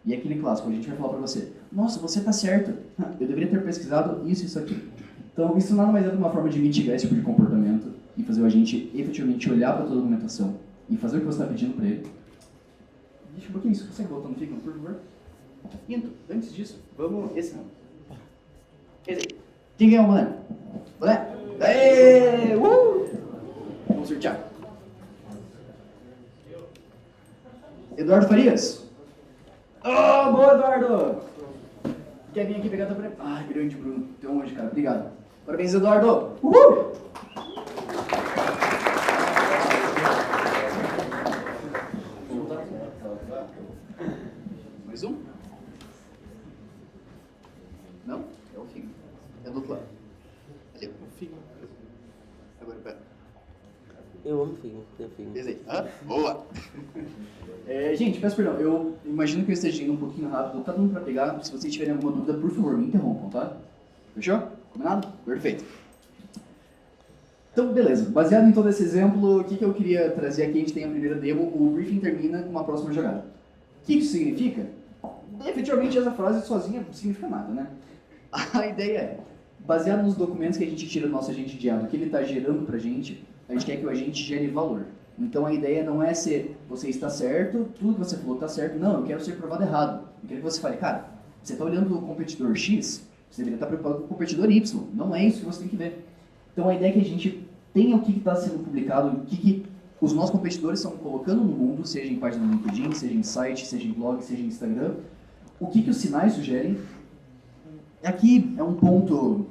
E é aquele clássico, a gente vai falar para você, nossa, você está certo, eu deveria ter pesquisado isso e isso aqui. Então, isso nada mais é de uma forma de mitigar esse tipo de comportamento e fazer o agente efetivamente olhar para toda a documentação e fazer o que você está pedindo para ele. Deixa um pouquinho isso, consegue voltar no Figma, por favor? Quinto, antes disso, vamos... Esse não. Esse aí. Quem ganhou o boné? Boné? Aê! Vamos sortear. Eduardo Farias. Oh, boa, Eduardo! Quer vir aqui pegar teu prêmio? Ah, grande, Bruno. Tem um monte, cara. Obrigado. Parabéns, Eduardo. Uhul! Mais um? Não? É o Figma. É do outro lado. Ali. O Figma. Agora, pera. Eu amo Figma, tem Figma. Esse aí. Ah, boa! Gente, peço perdão. Eu imagino que eu esteja indo um pouquinho rápido. Tá dando pra pegar. Se vocês tiverem alguma dúvida, por favor, me interrompam, tá? Fechou? Combinado? Perfeito. Então, beleza. Baseado em todo esse exemplo, o que eu queria trazer aqui? A gente tem a primeira demo. O briefing termina com uma próxima jogada. O que isso significa? Efetivamente, essa frase sozinha não significa nada, né? A ideia é, baseado nos documentos que a gente tira do nosso agente de IA, do que ele está gerando pra gente, a gente quer que o agente gere valor. Então a ideia não é ser, você está certo, tudo que você falou está certo. Não, eu quero ser provado errado. Eu quero que você fale, cara, você está olhando o competidor X, você deveria estar preocupado com o competidor Y. Não é isso que você tem que ver. Então a ideia é que a gente tenha o que está sendo publicado, o que os nossos competidores estão colocando no mundo, seja em página no LinkedIn, seja em site, seja em blog, seja em Instagram, o que os sinais sugerem. Aqui é um ponto,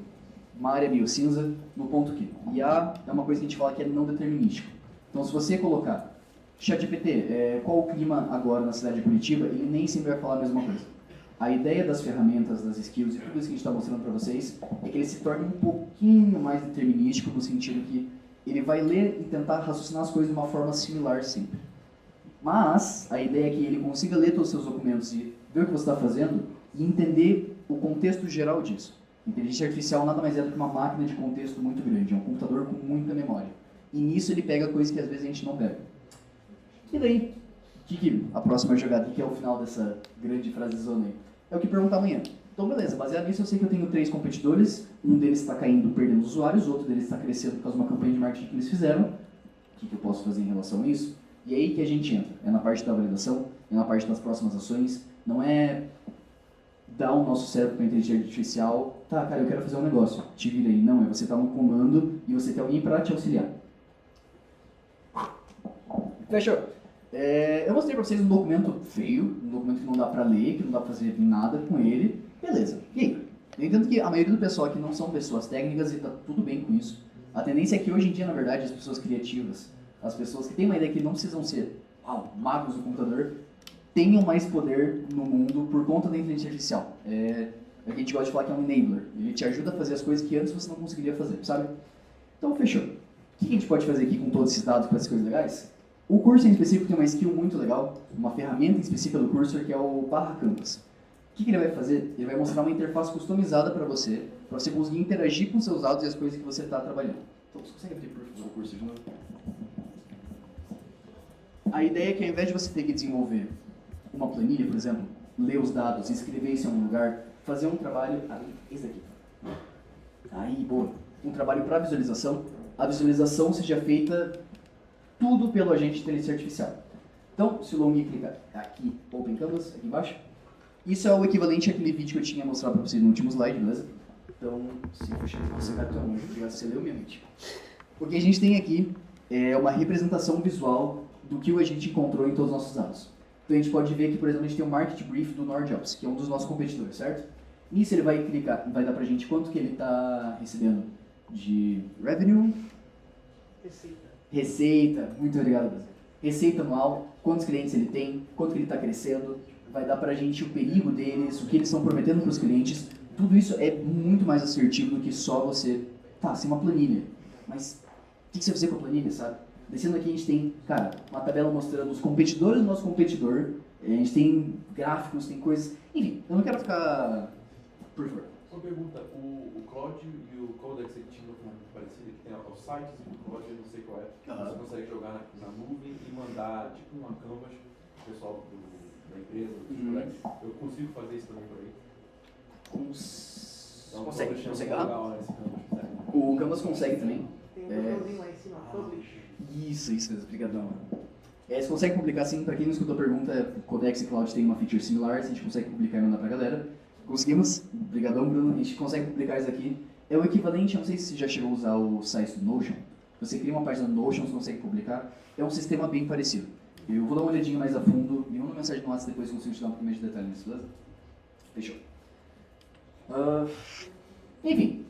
uma área meio cinza, no ponto que IA é uma coisa que a gente fala que é não determinístico. Então, se você colocar ChatGPT, qual o clima agora na cidade de Curitiba, ele nem sempre vai falar a mesma coisa. A ideia das ferramentas, das skills e tudo isso que a gente está mostrando para vocês é que ele se torne um pouquinho mais determinístico, no sentido que ele vai ler e tentar raciocinar as coisas de uma forma similar sempre. Mas a ideia é que ele consiga ler todos os seus documentos e ver o que você está fazendo e entender o contexto geral disso. Inteligência artificial nada mais é do que uma máquina de contexto muito grande, é um computador com muita memória. E nisso ele pega coisas que às vezes a gente não pega. E daí, a próxima jogada, que é o final dessa grande frasezona aí? É o que perguntar amanhã. Então beleza, baseado nisso eu sei que eu tenho 3 competidores, um deles está caindo, perdendo usuários, outro deles está crescendo por causa de uma campanha de marketing que eles fizeram. O que eu posso fazer em relação a isso? E aí que a gente entra. É na parte da validação, é na parte das próximas ações. Não é dar o nosso cérebro para a inteligência artificial, tá, cara, eu quero fazer um negócio, te vira aí. Não, é você estar no comando e você ter alguém para te auxiliar. Fechou. Eu mostrei para vocês um documento feio, um documento que não dá para ler, que não dá para fazer nada com ele. Beleza. E aí? Eu entendo que a maioria do pessoal aqui não são pessoas técnicas e tá tudo bem com isso. A tendência é que hoje em dia, na verdade, as pessoas criativas, as pessoas que têm uma ideia que não precisam ser magos do computador, tenham mais poder no mundo por conta da inteligência artificial. É o que a gente gosta de falar que é um enabler. Ele te ajuda a fazer as coisas que antes você não conseguiria fazer, sabe? Então, fechou. O que a gente pode fazer aqui com todos esses dados, com essas coisas legais? O curso em específico tem uma skill muito legal, uma ferramenta específica do cursor que é o /canvas. O que ele vai fazer? Ele vai mostrar uma interface customizada para você conseguir interagir com seus dados e as coisas que você está trabalhando. Então, você consegue abrir, por favor, o curso de novo? A ideia é que ao invés de você ter que desenvolver uma planilha, por exemplo, ler os dados, escrever isso em algum lugar, fazer um trabalho... esse daqui. Aí, boa. Um trabalho para visualização. A visualização seja feita tudo pelo agente de inteligência artificial. Então, se o Long clicar aqui, Open Canvas, aqui embaixo, isso é o equivalente àquele vídeo que eu tinha mostrado para vocês no último slide, beleza? Então, se você vai para onde, você leu minha mente. O que a gente tem aqui é uma representação visual do que o agente encontrou em todos os nossos dados. Então, a gente pode ver que, por exemplo, a gente tem o Market Brief do NordJobs, que é um dos nossos competidores, certo? Nisso ele vai clicar, vai dar pra gente quanto que ele está recebendo de revenue. Receita, muito obrigado, Brasil. Receita anual, quantos clientes ele tem, quanto que ele está crescendo, vai dar pra gente o perigo deles, o que eles estão prometendo para os clientes. Tudo isso é muito mais assertivo do que só você, sem uma planilha. Mas o que você vai fazer com a planilha, sabe? Descendo aqui a gente tem, cara, uma tabela mostrando os competidores do nosso competidor, a gente tem gráficos, tem coisas... Enfim, eu não quero ficar... Por favor. Uma pergunta, o Claude e o Codex que tinha um documento parecido, que tem os sites do Claude, eu não sei qual é, você consegue jogar na nuvem e mandar tipo uma canvas pro pessoal da empresa, do Codex. Eu consigo fazer isso também por aí? Consegue. O Canvas consegue também. Tem um botãozinho lá em cima, publish. Isso mesmo, obrigadão. Você consegue publicar sim, pra quem não escutou a pergunta, Codex e Cloud tem uma feature similar, a gente consegue publicar e mandar pra galera. Conseguimos, obrigadão Bruno, a gente consegue publicar isso aqui. É o equivalente, não sei se você já chegou a usar o site do Notion, você cria uma página no Notion, você consegue publicar, é um sistema bem parecido. Eu vou dar uma olhadinha mais a fundo, me manda uma mensagem no WhatsApp depois, consigo te dar um pouco mais de detalhe nisso, beleza? Fechou. Enfim,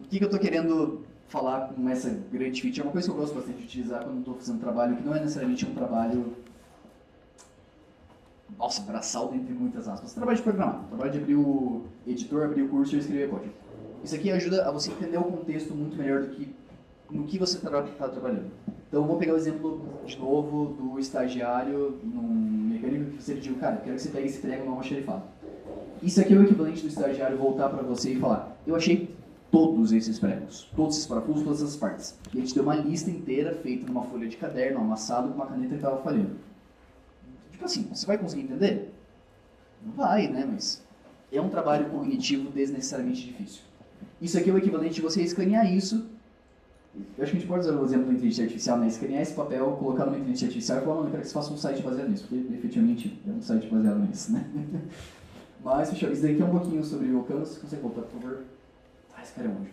o que eu tô querendo falar com essa grande feature? É uma coisa que eu gosto bastante de utilizar quando estou fazendo trabalho, que não é necessariamente um trabalho... Nossa, braçal entre muitas aspas. Trabalho de programar, trabalho de abrir o editor, abrir o curso e escrever código. Isso aqui ajuda a você entender o contexto muito melhor do que no que você está trabalhando. Então, vou pegar o exemplo, de novo, do estagiário num mecânico que você diz, cara, eu quero que você pegue esse prego numa almoxarifada. Isso aqui é o equivalente do estagiário voltar para você e falar, eu achei todos esses pregos, todos esses parafusos, todas essas partes. E ele te deu uma lista inteira feita numa folha de caderno, amassado com uma caneta que estava falhando. Tipo assim, você vai conseguir entender? Não vai, né? Mas é um trabalho cognitivo desnecessariamente difícil. Isso aqui é o equivalente de você escanear isso. Eu acho que a gente pode usar o exemplo da inteligência artificial, né? Escanear esse papel, colocar numa inteligência artificial e falar, não, eu quero que você faça um site baseado nisso, porque efetivamente é um site baseado nisso, né? Mas, fechou. Isso daqui é um pouquinho sobre o Canvas. Você consegue voltar, por favor? Esse cara é um anjo.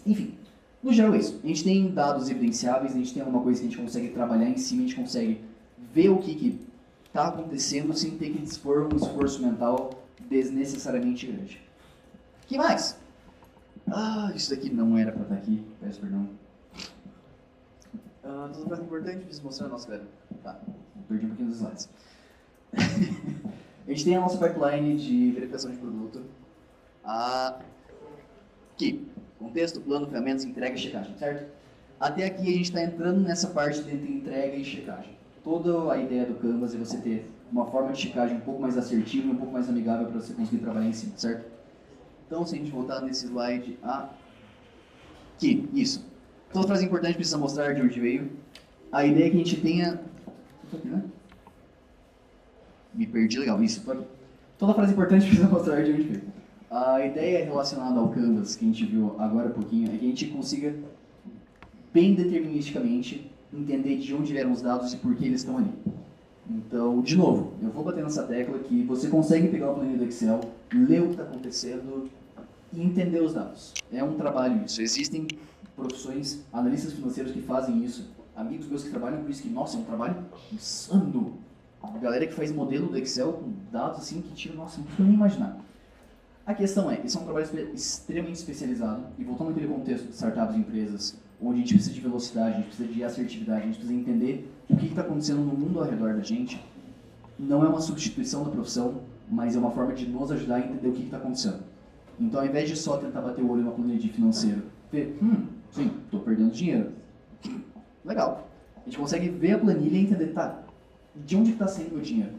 Enfim, no geral é isso. A gente tem dados evidenciáveis, a gente tem alguma coisa que a gente consegue trabalhar em cima, a gente consegue ver o que está acontecendo sem ter que dispor um esforço mental desnecessariamente grande. O que mais? Isso daqui não era para estar aqui, peço perdão. Tudo mais importante, preciso mostrar a nossa velha. Tá, perdi um pouquinho dos slides. A gente tem a nossa pipeline de verificação de produto. Aqui, contexto, plano, ferramentas, entrega e checagem, certo? Até aqui a gente está entrando nessa parte de entrega e checagem. Toda a ideia do Canvas é você ter uma forma de checagem um pouco mais assertiva e um pouco mais amigável para você conseguir trabalhar em cima, certo? Então, se a gente voltar nesse slide aqui, isso. Toda frase importante precisa mostrar de onde veio. A ideia é que a gente tenha... Aqui, né? Me perdi, legal, isso. Toda frase importante precisa mostrar de onde veio. A ideia relacionada ao Canvas, que a gente viu agora há pouquinho, é que a gente consiga, bem deterministicamente, entender de onde vieram os dados e por que eles estão ali. Então, de novo, eu vou bater nessa tecla que você consegue pegar o planilha do Excel, ler o que está acontecendo e entender os dados. É um trabalho isso. Existem profissões, analistas financeiros que fazem isso, amigos meus que trabalham com isso, que, nossa, é um trabalho insano. A galera que faz modelo do Excel com dados assim que tira, nossa, não consigo nem imaginar. A questão é, esse é um trabalho extremamente especializado, e voltando àquele contexto de startups e empresas, onde a gente precisa de velocidade, a gente precisa de assertividade, a gente precisa entender o que está acontecendo no mundo ao redor da gente, não é uma substituição da profissão, mas é uma forma de nos ajudar a entender o que está acontecendo. Então, ao invés de só tentar bater o olho na planilha de financeiro, ver, sim, estou perdendo dinheiro. Legal. A gente consegue ver a planilha e entender, tá, de onde está saindo o meu dinheiro?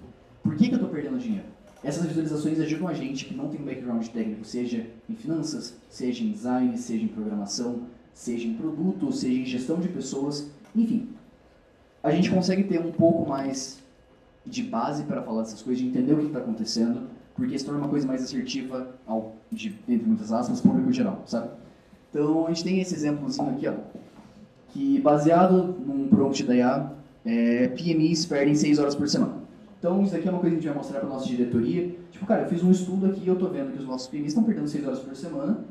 Por que eu estou perdendo dinheiro? Essas visualizações ajudam a gente que não tem um background técnico, seja em finanças, seja em design, seja em programação, seja em produto, seja em gestão de pessoas, enfim. A gente consegue ter um pouco mais de base para falar dessas coisas, de entender o que está acontecendo, porque se torna uma coisa mais assertiva ao, entre muitas aspas, público geral, sabe? Então, a gente tem esse exemplozinho aqui, ó, que baseado num prompt da IA, PMEs perdem 6 horas por semana. Então, isso aqui é uma coisa que a gente vai mostrar para a nossa diretoria. Tipo, cara, eu fiz um estudo aqui e eu tô vendo que os nossos PMEs estão perdendo 6 horas por semana,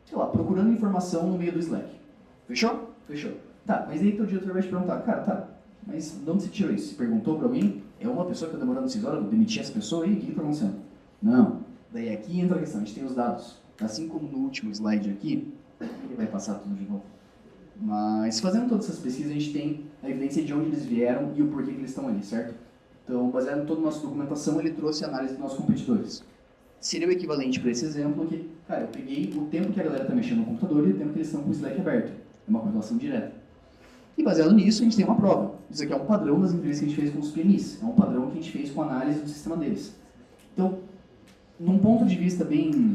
sei lá, procurando informação no meio do Slack. Fechou? Fechou. Tá, mas aí teu diretor vai te perguntar, cara, tá, mas de onde você tirou isso? Você perguntou para alguém? É uma pessoa que está demorando 6 horas, vou demitir essa pessoa aí? O que está acontecendo? Não. Daí aqui entra a questão, a gente tem os dados. Assim como no último slide aqui, ele vai passar tudo de novo. Mas fazendo todas essas pesquisas, a gente tem a evidência de onde eles vieram e o porquê que eles estão ali, certo? Então, baseado em toda a nossa documentação, ele trouxe a análise dos nossos competidores. Seria o equivalente para esse exemplo que, cara, eu peguei o tempo que a galera está mexendo no computador e o tempo que eles estão com o Slack aberto. É uma correlação direta. E baseado nisso, a gente tem uma prova. Isso aqui é um padrão das entrevistas que a gente fez com os PMIs. É um padrão que a gente fez com a análise do sistema deles. Então, num ponto de vista bem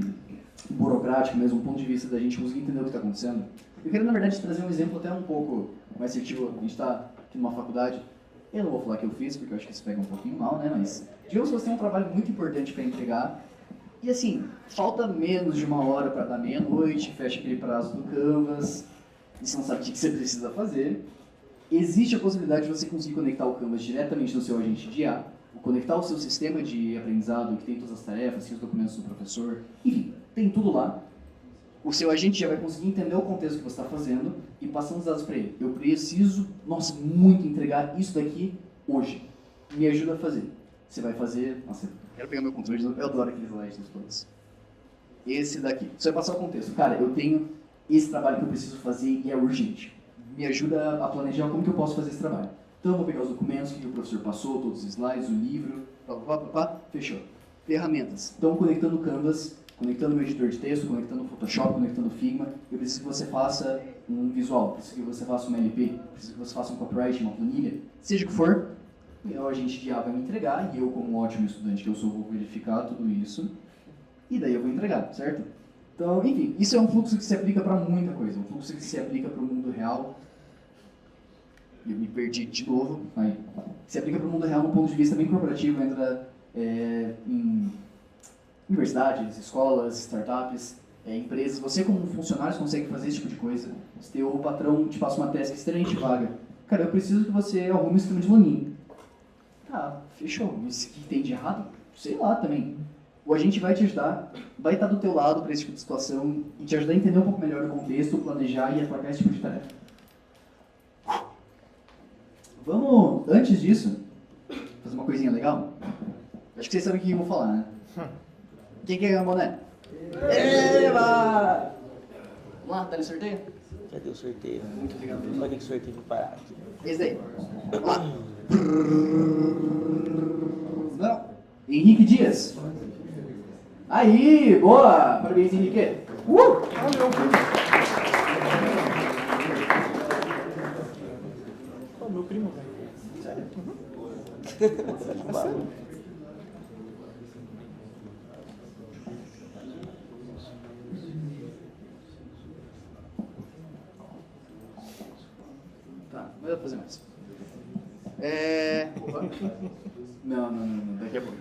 burocrático mesmo, um ponto de vista da gente conseguir entender o que está acontecendo, eu quero, na verdade, trazer um exemplo até um pouco mais assertivo. A gente está aqui numa faculdade. Eu não vou falar que eu fiz, porque eu acho que isso pega um pouquinho mal, né? Mas, digamos que você tem um trabalho muito importante para entregar. E assim, falta menos de 1 hora para dar meia-noite, fecha aquele prazo do Canvas, e você não sabe o que você precisa fazer. Existe a possibilidade de você conseguir conectar o Canvas diretamente no seu agente de IA, conectar o seu sistema de aprendizado, que tem todas as tarefas, tem os documentos do professor, enfim, tem tudo lá. O seu agente já vai conseguir entender o contexto que você está fazendo e passando os dados para ele. Eu preciso, nossa, muito entregar isso daqui hoje. Me ajuda a fazer. Você vai fazer... Nossa, eu quero pegar meu controle de novo. Eu adoro aqueles slides dos planos. Esse daqui. Você vai passar o contexto. Cara, eu tenho esse trabalho que eu preciso fazer e é urgente. Me ajuda a planejar como que eu posso fazer esse trabalho. Então eu vou pegar os documentos que o professor passou, todos os slides, o livro, fechou. Ferramentas. Então, conectando o Canvas, conectando o meu editor de texto, conectando o Photoshop, conectando o Figma, eu preciso que você faça um visual, preciso que você faça uma LP, preciso que você faça um copyright, uma planilha, seja o que for, o agente de IA vai me entregar, e eu, como um ótimo estudante que eu sou, vou verificar tudo isso, e daí eu vou entregar, certo? Então, enfim, isso é um fluxo que se aplica para muita coisa, um fluxo que se aplica para o mundo real. Eu me perdi de novo, aí. Se aplica para o mundo real num ponto de vista bem corporativo, entra em universidades, escolas, startups, empresas. Você como funcionário consegue fazer esse tipo de coisa. Se o patrão te passa uma task extremamente vaga. Cara, eu preciso que você arrume um sistema de login. Tá, fechou. Mas o que tem de errado? Sei lá também. O agente vai te ajudar, vai estar do teu lado para esse tipo de situação e te ajudar a entender um pouco melhor o contexto, planejar e aplicar esse tipo de tarefa. Vamos, antes disso, fazer uma coisinha legal? Acho que vocês sabem o que eu vou falar, né? Quem quer ganhar um boné? Eba! Vamos lá, tá no sorteio? Cadê o sorteio? Muito obrigado. Olha que sorteio vou parar aqui. Esse daí. Vamos lá. Não. Henrique Dias. Aí, boa! Parabéns, Henrique. Valeu. Pô, meu primo, velho. Sério? É sério? Tá, mas eu vou fazer mais. Opa. Não, daqui a pouco.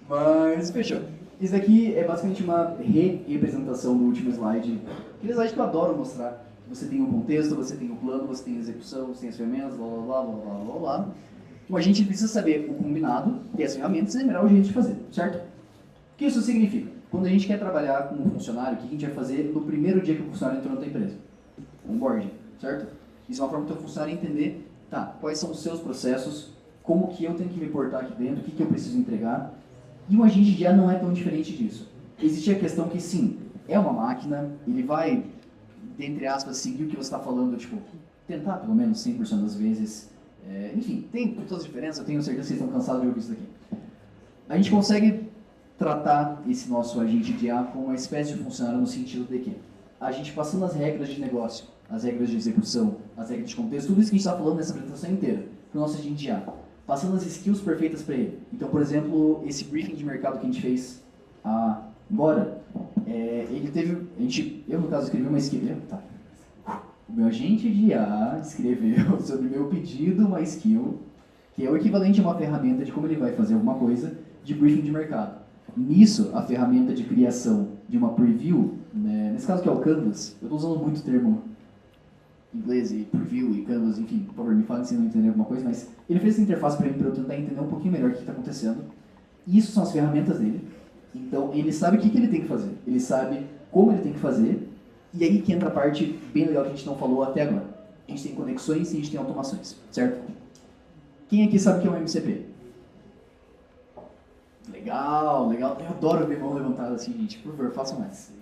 Mas fechou. Isso aqui é basicamente uma representação do último slide. Aquele slide que eu adoro mostrar. Você tem o contexto, você tem o plano, você tem a execução, você tem as ferramentas, blá blá blá blá blá blá. Então a gente precisa saber o combinado, ter as ferramentas e lembrar o jeito de fazer, certo? O que isso significa? Quando a gente quer trabalhar com um funcionário, o que a gente vai fazer no primeiro dia que o funcionário entrou na tua empresa? Onboarding, certo? Isso é uma forma do teu funcionário entender, tá, quais são os seus processos, como que eu tenho que me portar aqui dentro, o que eu preciso entregar. E um agente de IA não é tão diferente disso. Existe a questão que, sim, é uma máquina, ele vai, entre aspas, seguir o que você está falando, tipo, tentar pelo menos 100% das vezes. Enfim, tem todas as diferenças, eu tenho certeza que vocês estão cansados de ouvir isso daqui. A gente consegue tratar esse nosso agente de IA como uma espécie de funcionário no sentido de que a gente passando as regras de negócio, as regras de execução, as regras de contexto, tudo isso que a gente está falando nessa apresentação inteira, para o nosso agente de IA. passando as skills perfeitas para ele. Então, por exemplo, esse briefing de mercado que a gente fez agora, ele teve, eu no caso escrevi uma skill, o meu agente de IA escreveu sobre o meu pedido uma skill, que é o equivalente a uma ferramenta de como ele vai fazer alguma coisa de briefing de mercado. Nisso, a ferramenta de criação de uma preview, né, nesse caso que é o Canvas, eu estou usando muito o termo inglês e preview e Canvas, enfim, por favor, me falem se não entender alguma coisa, mas ele fez essa interface para mim para eu tentar entender um pouquinho melhor o que está acontecendo. Isso são as ferramentas dele. Então, ele sabe o que ele tem que fazer, ele sabe como ele tem que fazer, e aí que entra a parte bem legal que a gente não falou até agora. A gente tem conexões e a gente tem automações, certo? Quem aqui sabe o que é um MCP? Legal, legal. Eu adoro ver mão levantada assim, gente. Por favor, façam mais.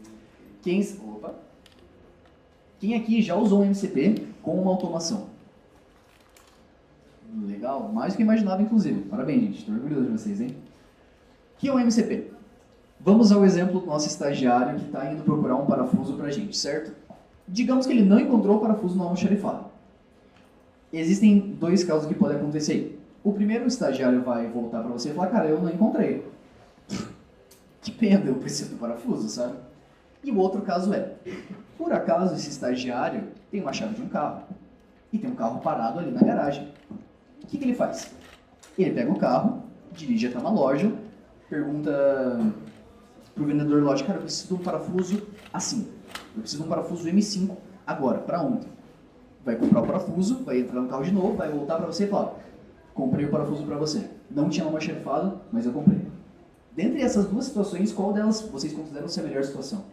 Quem aqui já usou um MCP com uma automação? Legal, mais do que eu imaginava, inclusive. Parabéns, gente. Estou orgulhoso de vocês, hein? O que é um MCP? Vamos ao exemplo do nosso estagiário que está indo procurar um parafuso para a gente, certo? Digamos que ele não encontrou o parafuso no almoxarifado. Existem dois casos que podem acontecer aí. O primeiro, o estagiário vai voltar para você e falar, cara, eu não encontrei. Que pena, eu preciso do parafuso, sabe? E o outro caso é, por acaso esse estagiário tem uma chave de um carro e tem um carro parado ali na garagem. O que ele faz? Ele pega o carro, dirige até uma loja, pergunta pro vendedor da loja, cara, eu preciso de um parafuso assim. Eu preciso de um parafuso M5 agora, para ontem. Vai comprar o parafuso, vai entrar no carro de novo, vai voltar para você e falar, comprei o parafuso para você. Não tinha uma almoxarifado, mas eu comprei. Dentre essas duas situações, qual delas vocês consideram ser a melhor situação?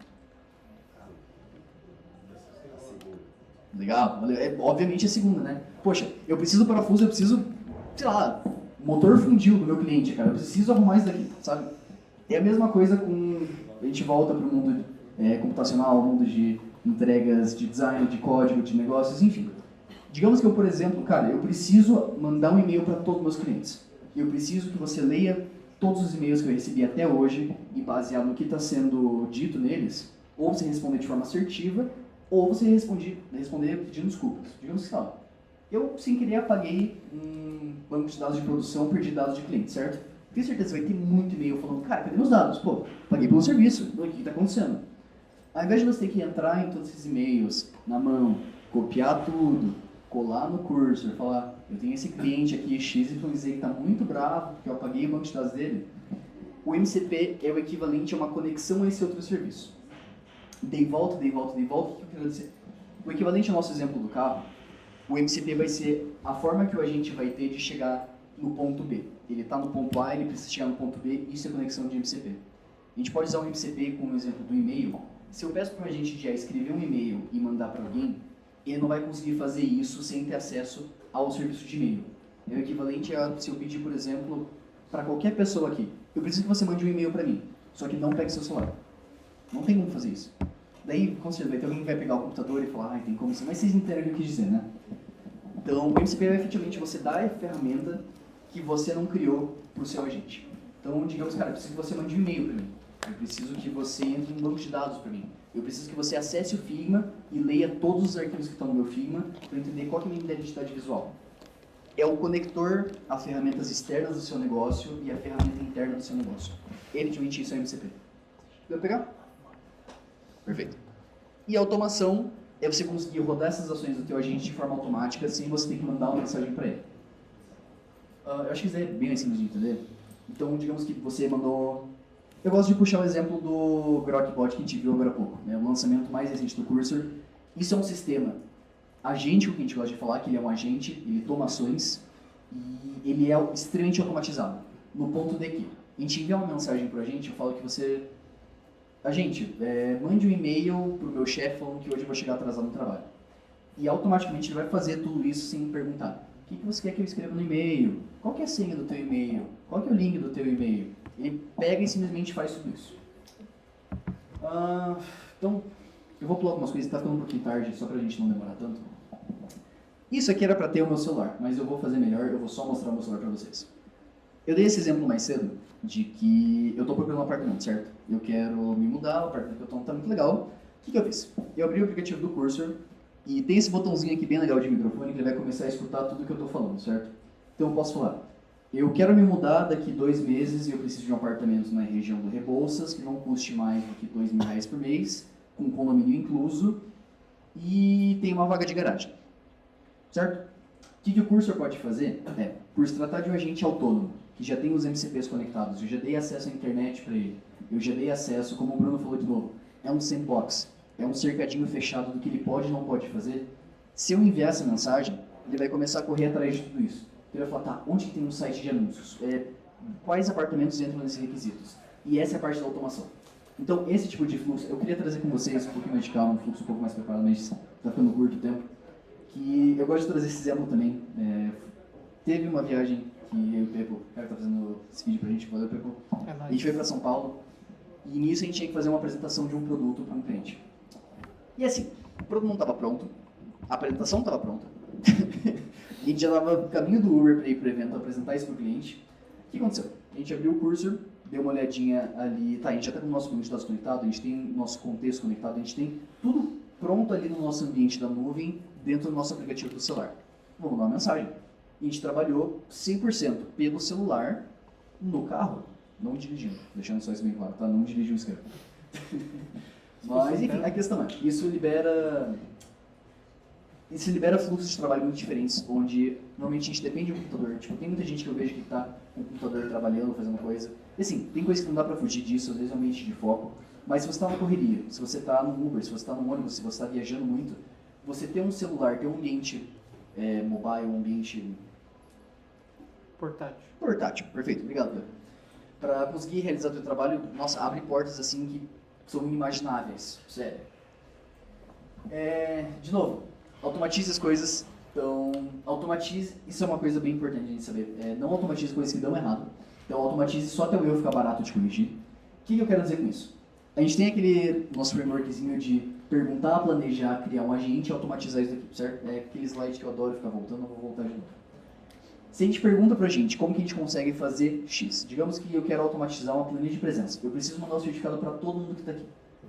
Legal, obviamente a segunda, né? Poxa, eu preciso do parafuso, eu preciso, sei lá, motor fundiu do meu cliente, cara. Eu preciso arrumar isso daqui, sabe? É a mesma coisa com... A gente volta para o mundo computacional, o mundo de entregas, de design, de código, de negócios, enfim. Digamos que eu, por exemplo, cara, eu preciso mandar um e-mail para todos os meus clientes. Eu preciso que você leia todos os e-mails que eu recebi até hoje e baseado no que está sendo dito neles, ou você responder de forma assertiva, ou você responder pedindo desculpas. Digamos que, ó, eu sem querer apaguei um banco de dados de produção, perdi dados de cliente, certo? Tenho certeza que vai ter muito e-mail falando, cara, cadê meus dados? Pô, paguei pelo serviço, o que está acontecendo? Ao invés de você ter que entrar em todos esses e-mails na mão, copiar tudo, colar no cursor, falar, eu tenho esse cliente aqui, XYZ, que está muito bravo porque eu apaguei o banco de dados dele, o MCP é o equivalente a uma conexão a esse outro serviço. Dei volta, o que eu quero dizer? O equivalente ao nosso exemplo do carro, o MCP vai ser a forma que o agente vai ter de chegar no ponto B. Ele está no ponto A, ele precisa chegar no ponto B, isso é conexão de MCP. A gente pode usar o MCP como exemplo do e-mail. Se eu peço para um agente de IA escrever um e-mail e mandar para alguém, ele não vai conseguir fazer isso sem ter acesso ao serviço de e-mail. É o equivalente a se eu pedir, por exemplo, para qualquer pessoa aqui, eu preciso que você mande um e-mail para mim, só que não pegue seu celular. Não tem como fazer isso. Daí, com certeza, vai ter alguém que vai pegar o computador e falar, tem como isso, mas vocês entenderam o que eu quis dizer, né? Então, o MCP é efetivamente você dar a ferramenta que você não criou para o seu agente. Então, digamos, cara, eu preciso que você mande um e-mail para mim. Eu preciso que você entre no banco de dados para mim. Eu preciso que você acesse o Figma e leia todos os arquivos que estão no meu Figma para entender qual que é a minha identidade visual. É o conector a ferramentas externas do seu negócio e a ferramenta interna do seu negócio. Efetivamente, isso é MCP. Deu pra pegar? Perfeito. E a automação é você conseguir rodar essas ações do teu agente de forma automática sem você ter que mandar uma mensagem para ele. Eu acho que isso é bem mais simples de entender. Então, digamos que você mandou... Eu gosto de puxar o exemplo do Grokbot que a gente viu agora há pouco, né? O lançamento mais recente do Cursor. Isso é um sistema agente, o que a gente gosta de falar, que ele é um agente, ele toma ações e ele é extremamente automatizado. No ponto de que a gente envia uma mensagem para o agente, eu falo que você... Agente, mande um e-mail para o meu chefe falando que hoje eu vou chegar atrasado no trabalho. E automaticamente ele vai fazer tudo isso sem perguntar. O que você quer que eu escreva no e-mail? Qual que é a senha do teu e-mail? Qual que é o link do teu e-mail? Ele pega e simplesmente faz tudo isso. Então, eu vou pular algumas coisas, está ficando um pouquinho tarde, só para a gente não demorar tanto. Isso aqui era para ter o meu celular, mas eu vou fazer melhor, eu vou só mostrar o meu celular para vocês. Eu dei esse exemplo mais cedo, de que eu estou procurando um apartamento, certo? Eu quero me mudar, o apartamento que eu estou não está muito legal. O que eu fiz? Eu abri o aplicativo do Cursor, e tem esse botãozinho aqui bem legal de microfone, que ele vai começar a escutar tudo que eu estou falando, certo? Então eu posso falar, eu quero me mudar daqui 2 meses e eu preciso de um apartamento na região do Rebouças, que não custe mais do que R$ 2.000 por mês, com condomínio incluso, e tem uma vaga de garagem. Certo? O que o cursor pode fazer? Por se tratar de um agente autônomo, que já tem os MCPs conectados, eu já dei acesso à internet para ele, eu já dei acesso, como o Bruno falou de novo, é um sandbox, é um cercadinho fechado do que ele pode e não pode fazer. Se eu enviar essa mensagem, ele vai começar a correr atrás de tudo isso. Ele vai falar, tá, onde que tem um site de anúncios? Quais apartamentos entram nesses requisitos? E essa é a parte da automação. Então, esse tipo de fluxo, eu queria trazer com vocês um pouquinho mais de calma, um fluxo um pouco mais preparado, mas tá ficando curto o tempo, que eu gosto de trazer esse exemplo também. Teve uma viagem que eu e o Pepo, o cara que tá fazendo esse vídeo pra gente, valeu, Pepo. A gente foi pra São Paulo, e nisso a gente tinha que fazer uma apresentação de um produto para um cliente. E assim, o produto não estava pronto, a apresentação estava pronta, a gente já estava no caminho do Uber para ir para o evento apresentar isso para o cliente. O que aconteceu? A gente abriu o cursor, deu uma olhadinha ali, tá, a gente já está com o nosso banco de dados conectado, a gente tem o nosso contexto conectado, a gente tem tudo pronto ali no nosso ambiente da nuvem, dentro do nosso aplicativo do celular. Vamos dar uma mensagem. A gente trabalhou 100% pelo celular no carro, não dirigindo, deixando só isso bem claro, tá? Não dirigiu o escravo. Mas, enfim, a questão é, isso libera fluxos de trabalho muito diferentes, onde normalmente a gente depende do computador. Tipo, tem muita gente que eu vejo que está com o computador trabalhando, fazendo coisa. E assim, tem coisas que não dá pra fugir disso, às vezes é um ambiente de foco. Mas se você está na correria, se você está no Uber, se você está no ônibus, se você está viajando muito, você ter um celular, ter um ambiente mobile, um ambiente... Portátil, perfeito, obrigado, Pedro. Para conseguir realizar o seu trabalho, nossa, abre portas assim que são inimagináveis, sério. De novo, automatize as coisas. Então, automatize, isso é uma coisa bem importante a gente saber. Não automatize coisas que dão errado. Então, automatize só até o erro ficar barato de corrigir. O que eu quero dizer com isso? A gente tem aquele nosso frameworkzinho de perguntar, planejar, criar um agente e automatizar isso daqui, certo? É aquele slide que eu adoro ficar voltando, eu vou voltar de novo. Se a gente pergunta pra gente como que a gente consegue fazer X, digamos que eu quero automatizar uma planilha de presença, eu preciso mandar o certificado para todo mundo que está aqui.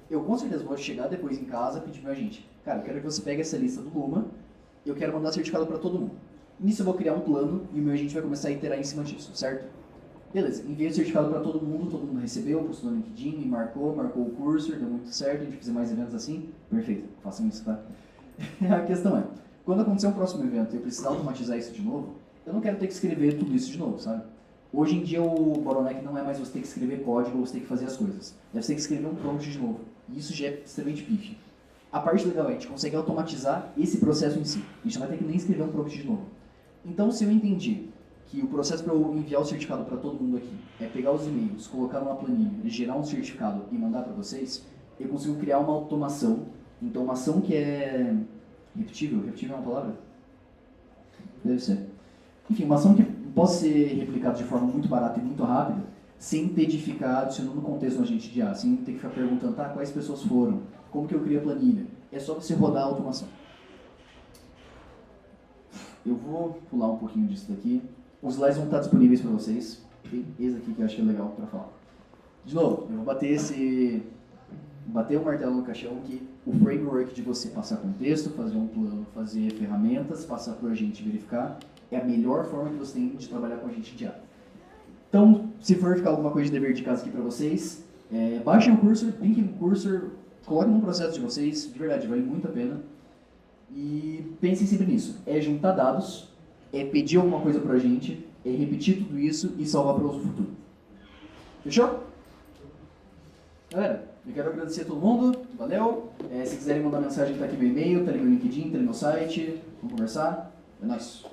Eu com certeza vou chegar depois em casa e pedir pro meu agente, cara, eu quero que você pegue essa lista do Luma, eu quero mandar certificado para todo mundo. Nisso eu vou criar um plano e o meu agente vai começar a iterar em cima disso, certo? Beleza, enviei o certificado para todo mundo recebeu, postou no LinkedIn, me marcou o cursor, deu muito certo, a gente fazer mais eventos assim, perfeito, façam isso, tá? A questão é, quando acontecer um próximo evento e eu precisar automatizar isso de novo, eu não quero ter que escrever tudo isso de novo, sabe? Hoje em dia o bottleneck não é mais você ter que escrever código ou você ter que fazer as coisas. É você ter que escrever um prompt de novo. E isso já é extremamente pífio. A parte legal é a gente consegue automatizar esse processo em si. A gente não vai ter que nem escrever um prompt de novo. Então, se eu entendi que o processo para eu enviar o certificado para todo mundo aqui é pegar os e-mails, colocar numa planilha, gerar um certificado e mandar para vocês, eu consigo criar uma automação. Então, uma ação que é repetível. Repetível é uma palavra? Deve ser. Enfim, uma ação que pode ser replicada de forma muito barata e muito rápida, sem ter de ficar adicionando contexto no agente de IA, sem ter que ficar perguntando, tá, quais pessoas foram, como que eu crio a planilha. É só você rodar a automação. Eu vou pular um pouquinho disso daqui. Os slides vão estar disponíveis para vocês. Tem esse aqui que eu acho que é legal para falar. De novo, eu vou bater o martelo no caixão que o framework de você passar contexto, fazer um plano, fazer ferramentas, passar para o agente verificar, é a melhor forma que você tem de trabalhar com a agente de IA. Então, se for ficar alguma coisa de dever de casa aqui para vocês, baixem o cursor, linkem o cursor, coloquem no processo de vocês, de verdade, vale muito a pena. E pensem sempre nisso, é juntar dados, é pedir alguma coisa para a gente, é repetir tudo isso e salvar para o uso futuro. Fechou? Galera, eu quero agradecer a todo mundo, valeu. Se quiserem mandar mensagem, tá aqui meu e-mail, tá ali meu LinkedIn, tá ali meu site, vamos conversar. É nóis.